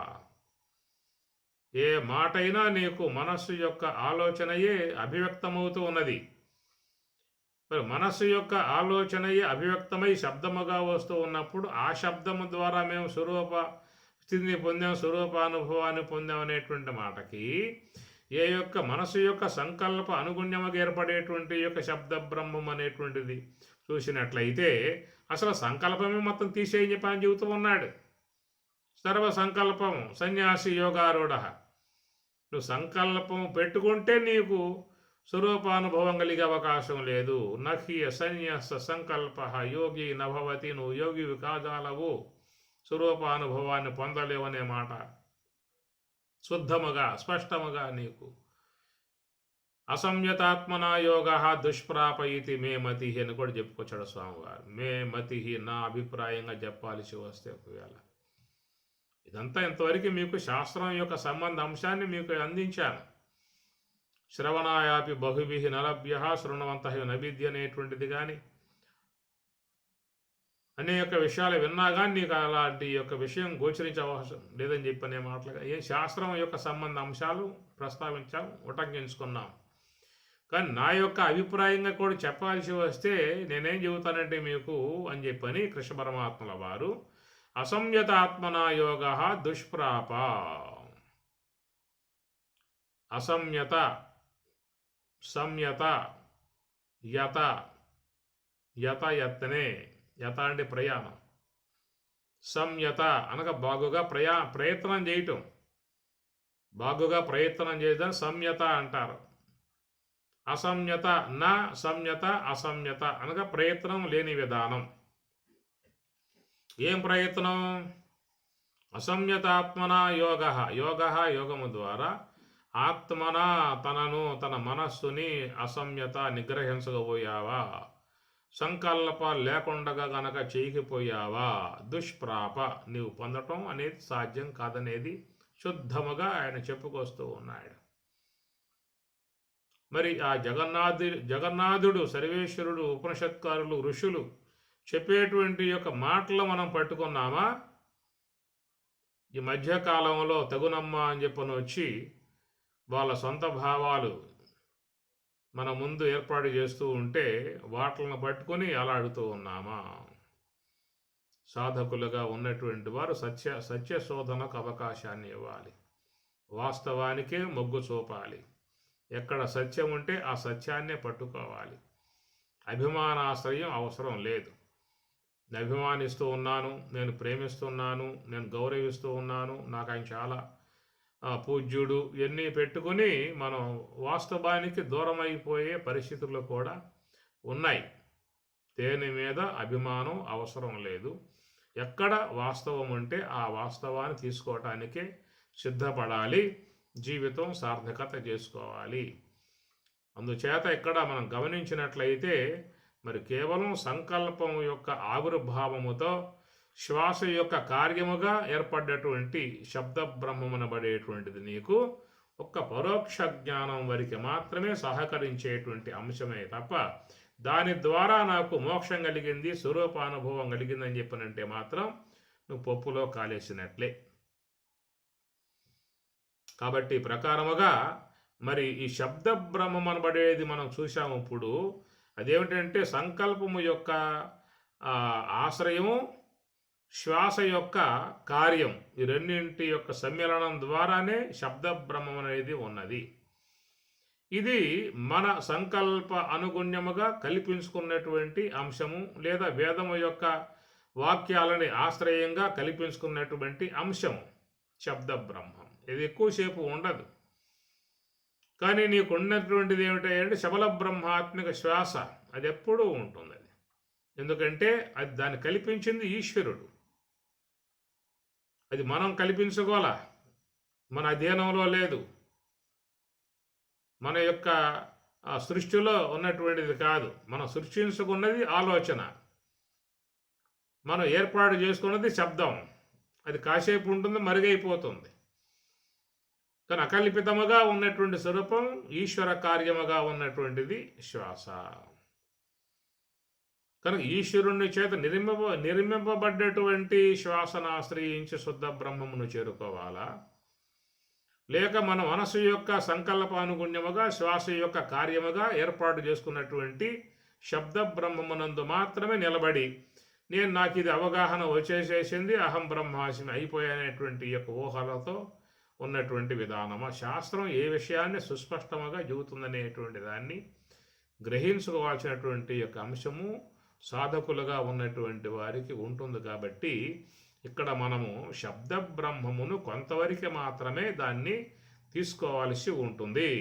ఏ మాటైనా నీకు మనస్సు యొక్క ఆలోచనయే అభివ్యక్తమవుతూ ఉన్నది. మరి మనస్సు యొక్క ఆలోచనయే అభివ్యక్తమై శబ్దముగా వస్తూ ఉన్నప్పుడు ఆ శబ్దము ద్వారా మేము స్వరూప స్థితిని పొందాం, స్వరూపానుభవాన్ని పొందాం అనేటువంటి మాటకి ఏ యొక్క మనసు యొక్క సంకల్ప అనుగుణ్యముగా ఏర్పడేటువంటి యొక్క శబ్ద బ్రహ్మం అనేటువంటిది చూసినట్లయితే అసలు సంకల్పమే మొత్తం తీసేయని చెప్పి ఆయన చెబుతూ ఉన్నాడు. సర్వ సంకల్పం సన్యాసి యోగారూఢ. నువ్వు సంకల్పం పెట్టుకుంటే నీకు స్వరూపానుభవం కలిగే అవకాశం లేదు. నహి సన్యాస సంకల్ప యోగి నభవతి, నువ్వు యోగి కాజాలవు, స్వరూపానుభవాన్ని పొందలేవనే మాట శుద్ధముగా స్పష్టముగా నీకు. అసంయతాత్మనా యోగ దుష్ప్రాపయితి మే మతి అని కూడా చెప్పుకొచ్చాడు స్వామివారు. మే మతి నా అభిప్రాయంగా చెప్పాల్సి వస్తే ఒకవేళ ఇదంతా ఇంతవరకు మీకు శాస్త్రం యొక్క సంబంధ అంశాన్ని మీకు అందించాను. శ్రవణాయాపి బహుభి నలభ్య శృణవంత నవిద్య అనేటువంటిది కానీ అనేక విషయాలు విన్నా కానీ నీకు అలాంటి యొక్క విషయం గోచరించే అవకాశం లేదని చెప్పనే మాటలుగా ఏ శాస్త్రం యొక్క సంబంధ అంశాలు ప్రస్తావించాం, ఉటంకించుకున్నాం. కానీ నా యొక్క అభిప్రాయంగా కూడా చెప్పాల్సి వస్తే నేనేం చెబుతానంటే మీకు అని చెప్పని కృష్ణ పరమాత్మల వారు అసంయతాత్మనా యోగ దుష్ప్రాప. అసంయత, సంయత, యత, యతనే, యత అంటే ప్రయాణం, సంయత అనగా బాగుగా ప్రయత్నం చేయటం, బాగుగా ప్రయత్నం చేయడం సంయత అంటారు. అసంయత నా సంయత, అసంయత అనగా ప్రయత్నం లేని విధానం. ఏం ప్రయత్నం? అసంయతాత్మన యోగ, యోగము ద్వారా ఆత్మన తన మనస్సుని అసంయత నిగ్రహించకపోయావా, సంకల్పాలు లేకుండా గనక చేయకపోయావా, దుష్ప్రాప నీవు పొందటం అనేది సాధ్యం కాదనేది శుద్ధముగా ఆయన చెప్పుకొస్తూ ఉన్నాడు. మరి ఆ జగన్నాథుడు సర్వేశ్వరుడు ఉపనిషత్కారులు ఋషులు చెప్పేటువంటి యొక్క మాటలు మనం పట్టుకున్నామా? ఈ మధ్యకాలంలో తగునమ్మ అని చెప్పని వచ్చి వాళ్ళ సొంత భావాలు మన ముందు ఏర్పాటు చేస్తూ ఉంటే వాటిలను పట్టుకొని అలాడుతూ ఉన్నామా? సాధకులుగా ఉన్నటువంటి వారు సత్య శోధనకు అవకాశాన్ని ఇవ్వాలి. వాస్తవానికే మొగ్గు చూపాలి. ఎక్కడ సత్యం ఉంటే ఆ సత్యాన్నే పట్టుకోవాలి. అభిమానాశ్రయం అవసరం లేదు. నేను అభిమానిస్తూ ఉన్నాను, నేను ప్రేమిస్తున్నాను, నేను గౌరవిస్తూ ఉన్నాను, నాకు ఆయన చాలా పూజ్యుడు ఇవన్నీ పెట్టుకుని మనం వాస్తవానికి దూరం అయిపోయే పరిస్థితులు కూడా ఉన్నాయి. దేని మీద అభిమానం అవసరం లేదు. ఎక్కడ వాస్తవం ఉంటే ఆ వాస్తవాన్ని తీసుకోవటానికే సిద్ధపడాలి. జీవితం సార్థకత చేసుకోవాలి. అందుచేత ఇక్కడ మనం గమనించినట్లయితే మరి కేవలం సంకల్పం యొక్క ఆవిర్భావముతో శ్వాస యొక్క కార్యముగా ఏర్పడ్డటువంటి శబ్ద బ్రహ్మమనబడేటువంటిది నీకు ఒక్క పరోక్ష జ్ఞానం వరకు మాత్రమే సహకరించేటువంటి అంశమే తప్ప దాని ద్వారా నాకు మోక్షం కలిగింది, స్వరూపానుభవం కలిగిందని చెప్పనంటే మాత్రం నువ్వు పప్పులో కాలేసినట్లే. కాబట్టి ప్రకారముగా మరి ఈ శబ్ద బ్రహ్మం అనబడేది మనం చూసాము. ఇప్పుడు అదేమిటంటే సంకల్పము యొక్క ఆశ్రయము, శ్వాస యొక్క కార్యం, ఈ రెండింటి యొక్క సమ్మేళనం ద్వారానే శబ్ద బ్రహ్మం అనేది ఉన్నది. ఇది మన సంకల్ప అనుగుణ్యముగా కల్పించుకున్నటువంటి అంశము, లేదా వేదము యొక్క వాక్యాలని ఆశ్రయంగా కల్పించుకున్నటువంటి అంశము శబ్ద బ్రహ్మం. ఇది ఎక్కువసేపు ఉండదు, కానీ నీకు ఉన్నటువంటిది ఏమిటంటే శబల బ్రహ్మాత్మిక శ్వాస, అది ఎప్పుడూ ఉంటుంది. అది ఎందుకంటే అది దాన్ని కల్పించింది ఈశ్వరుడు, అది మనం కల్పించుకోవాలా, మన అధీనంలో లేదు, మన యొక్క సృష్టిలో ఉన్నటువంటిది కాదు. మనం సృష్టించుకున్నది ఆలోచన, మనం ఏర్పాటు చేసుకున్నది శబ్దం. అది కాసేపు ఉంటుంది, మరుగైపోతుంది. కానీ అకల్పితముగా ఉన్నటువంటి స్వరూపం ఈశ్వర కార్యముగా ఉన్నటువంటిది శ్వాస. కనుక ఈశ్వరుని చేత నిర్మింపబడ్డటువంటి శ్వాసను ఆశ్రయించి శుద్ధ బ్రహ్మమును చేరుకోవాలా, లేక మన మనసు యొక్క సంకల్పానుగుణ్యముగా శ్వాస యొక్క కార్యముగా ఏర్పాటు చేసుకున్నటువంటి శబ్ద బ్రహ్మమునందు మాత్రమే నిలబడి నాకు ఇది అవగాహన వచ్చేసేసింది, అహం బ్రహ్మాస్మి అయిపోయానేటువంటి యొక్క ఊహలతో ఉన్నటువంటి విధానమా? శాస్త్రం ఏ విషయాన్ని సుస్పష్టముగా చెబుతుందనేటువంటి దాన్ని గ్రహించుకోవాల్సినటువంటి యొక్క అంశము సాధకులుగా ఉన్నటువంటి వారికి ఉంటుంది. కాబట్టి ఇక్కడ మనము శబ్ద బ్రహ్మమును కొంతవరకు మాత్రమే దాన్ని తీసుకోవాల్సి ఉంటుంది.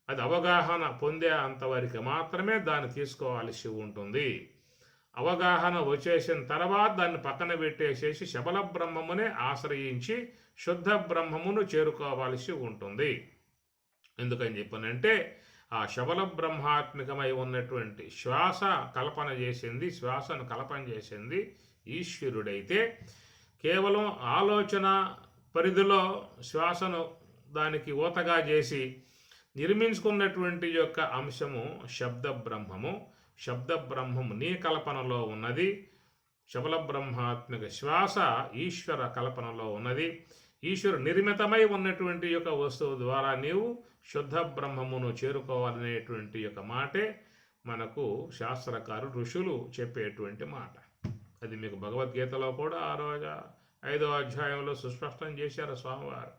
అది అవగాహన పొందే అంతవరకు మాత్రమే దాన్ని తీసుకోవాల్సి ఉంటుంది. అవగాహన వచ్చేసిన తర్వాత దాన్ని పక్కన పెట్టేసేసి శబల బ్రహ్మమునే ఆశ్రయించి శుద్ధ బ్రహ్మమును చేరుకోవాల్సి ఉంటుంది. ఎందుకని చెప్పనంటే ఆ శబల బ్రహ్మాత్మికమై ఉన్నటువంటి శ్వాసను కల్పన చేసింది ఈశ్వరుడైతే, కేవలం ఆలోచన పరిధిలో శ్వాసను దానికి ఊతగా చేసి నిర్మించుకున్నటువంటి యొక్క అంశము శబ్ద బ్రహ్మము. శబ్ద బ్రహ్మము నీ కల్పనలో ఉన్నది, శబల బ్రహ్మాత్మిక శ్వాస ఈశ్వర కల్పనలో ఉన్నది. ఈశ్వరు నిర్మితమై ఉన్నటువంటి యొక్క వస్తువు ద్వారా నీవు శుద్ధ బ్రహ్మమును చేరుకోవాలనేటువంటి యొక్క మాటే మనకు శాస్త్రకారు ఋషులు చెప్పేటువంటి మాట. అది మీకు భగవద్గీతలో కూడా 5వ అధ్యాయంలో సుస్పష్టం చేశారు స్వామివారు.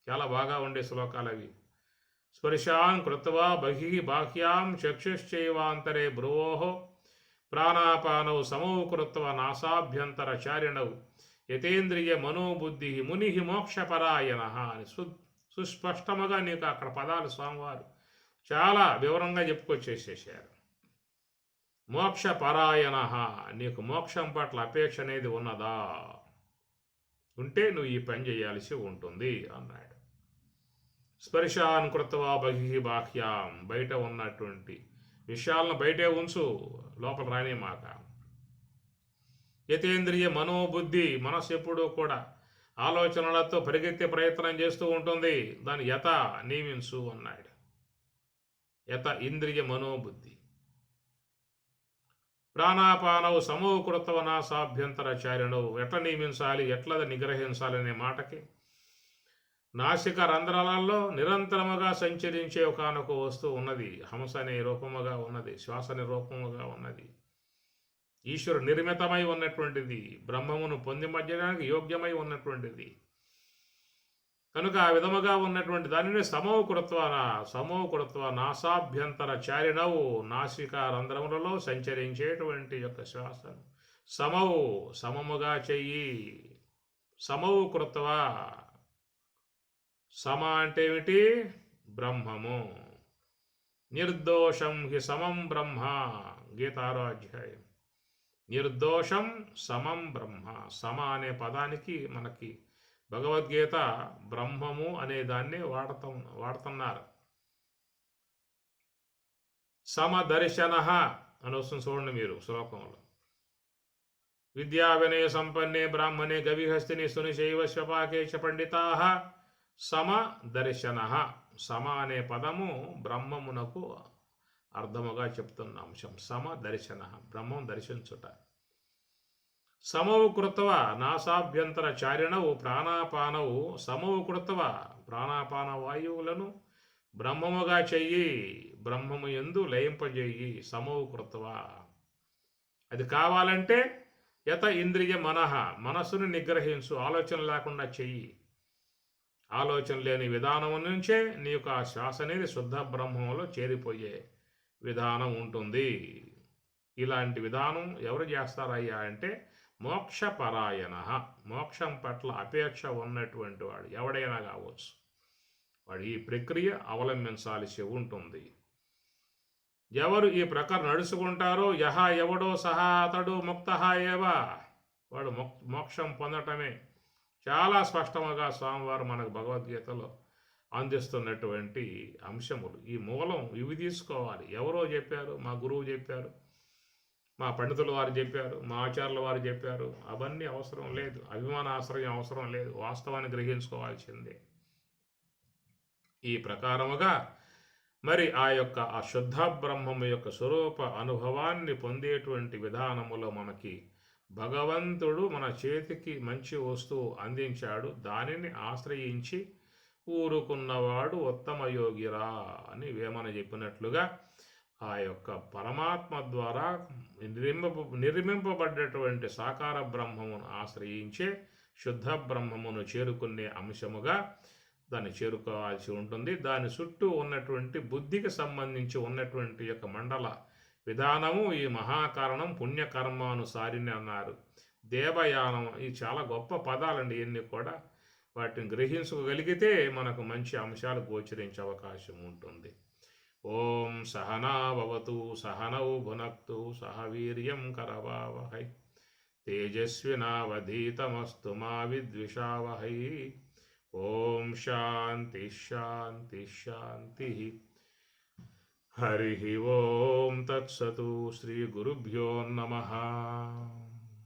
చాలా బాగా ఉండే శ్లోకాలు అవి. స్పర్శాన్ కృత్వా బహిః బాహ్యాం చక్షుశ్చైవాంతరే భ్రువోః ప్రాణాపానౌ సమౌ కృత్వా నాసాభ్యంతరచారిణౌ యతేంద్రియ మనోబుద్ధి ముని మోక్షపరాయణ అని సుస్పష్టముగా నీకు అక్కడ పదాలు స్వామివారు చాలా వివరంగా చెప్పుకొచ్చేసేసారు. మోక్షపరాయణ, నీకు మోక్షం పట్ల అపేక్ష అనేది ఉన్నదా? ఉంటే నువ్వు ఈ పని చేయాల్సి ఉంటుంది అన్నాడు. స్పర్శాన్ కృత్వా బహిః బాహ్యాం, బయట ఉన్నటువంటి విషయాలను బయటే ఉంచు, లోపల రానే మాక. యతేంద్రియ మనోబుద్ధి, మనసు ఎప్పుడూ కూడా ఆలోచనలతో పరిగెత్తే ప్రయత్నం చేస్తూ ఉంటుంది, దాన్ని యత నియమించు అన్నాడు. యత ఇంద్రియ మనోబుద్ధి. ప్రాణాపానవు సమో కృత్వ నాసాభ్యంతరచారిణవు, ఎట్లా నియమించాలి, ఎట్లా నిగ్రహించాలి అనే మాటకి నాసిక రంధ్రాలలో నిరంతరముగా సంచరించే ఒకనొక వస్తువు ఉన్నది. హంస అనే రూపముగా ఉన్నది, శ్వాస అనే రూపముగా ఉన్నది. ఈశ్వరు నిర్మితమై ఉన్నటువంటిది, బ్రహ్మమును పొందిమర్చడానికి యోగ్యమై ఉన్నటువంటిది. కనుక ఆ విధముగా ఉన్నటువంటి దానిని సమో కృత్వ నాసాభ్యంతర చారిణవు, నాసిక రంధ్రములలో సంచరించేటువంటి యొక్క శ్వాసను సమముగా చెయ్యి. సమౌ కృత్వ, సమ అంటే ఏమిటి? బ్రహ్మము. నిర్దోషం హి సమం బ్రహ్మ, గీత 6వ అధ్యాయం. నిర్దోషం సమం బ్రహ్మ. సమ అనే పదానికి మనకి భగవద్గీత బ్రహ్మము అనే దాన్ని వాడుతున్నారు. సమదర్శన అని వస్తుంది చూడండి మీరు శ్లోకంలో. విద్యా వినయ సంపన్నే బ్రాహ్మణే గవిహస్తిని సునిశైవ శ్వపాకే చ పండితాః సమ దర్శన. సమ అనే పదము బ్రహ్మమునకు అర్థముగా చెప్తున్న అంశం. సమ దర్శన, బ్రహ్మం దర్శించుట. సమవు కృత్వ నాసాభ్యంతర చారిణవు ప్రాణాపానవు సమవు కృత్వ, ప్రాణాపాన వాయువులను బ్రహ్మముగా చెయ్యి, బ్రహ్మము యందు లయింపజేయి. సమవు కృత్వ. అది కావాలంటే యత ఇంద్రియ మనః, మనస్సును నిగ్రహించు, ఆలోచన లేకుండా చెయ్యి. ఆలోచన లేని విధానం నుంచే నీ యొక్క ఆ శ్వాస అనేది శుద్ధ బ్రహ్మంలో చేరిపోయే విధానం ఉంటుంది. ఇలాంటి విధానం ఎవరు చేస్తారయ్యా అంటే మోక్షపరాయణ, మోక్షం పట్ల అపేక్ష ఉన్నటువంటి వాడు ఎవడైనా కావచ్చు, వాడు ఈ ప్రక్రియ అవలంబించాల్సి ఉంటుంది. ఎవరు ఈ ప్రకారం నడుచుకుంటారో యహ ఎవడో సహా అతడు ముక్త ఏవ, వాడు మోక్షం పొందటమే. చాలా స్పష్టముగా స్వామివారు మనకు భగవద్గీతలో అందిస్తున్నటువంటి అంశములు. ఈ మూలం ఇవి తీసుకోవాలి. ఎవరో చెప్పారు, మా గురువు చెప్పారు, మా పండితుల వారు చెప్పారు, మా ఆచార్యుల వారు చెప్పారు, అవన్నీ అవసరం లేదు. అభిమానాశ్రయం అవసరం లేదు. వాస్తవాన్ని గ్రహించుకోవాల్సిందే. ఈ ప్రకారముగా మరి ఆ శుద్ధ బ్రహ్మము యొక్క స్వరూప అనుభవాన్ని పొందేటువంటి విధానములో మనకి భగవంతుడు మన చేతికి మంచి వస్తువు అందించాడు. దానిని ఆశ్రయించి ఊరుకున్నవాడు ఉత్తమ యోగిరా అని వేమన చెప్పినట్లుగా ఆ యొక్క పరమాత్మ ద్వారా నిర్మింపబడ్డటువంటి సాకార బ్రహ్మమును ఆశ్రయించే శుద్ధ బ్రహ్మమును చేరుకునే అంశముగా దాన్ని చేరుకోవాల్సి ఉంటుంది. దాని చుట్టూ ఉన్నటువంటి బుద్ధికి సంబంధించి ఉన్నటువంటి యొక్క మండల విధానము ఈ మహాకారణం పుణ్యకర్మానుసారిని అన్నారు. దేవయానం, ఈ చాలా గొప్ప పదాలండి. ఇవన్నీ కూడా వాటిని గ్రహించుకోగలిగితే మనకు మంచి అంశాలు గోచరించే అవకాశం ఉంటుంది. ఓం సహనావతు సహనౌ భునక్తు సహ వీర్యం కరవావహై తేజస్వినావధీతమస్తు మా విద్విషావహై. ఓం శాంతి శాంతి శాంతి. హరి ఓం తత్సతు. శ్రీ గురుభ్యో నమః.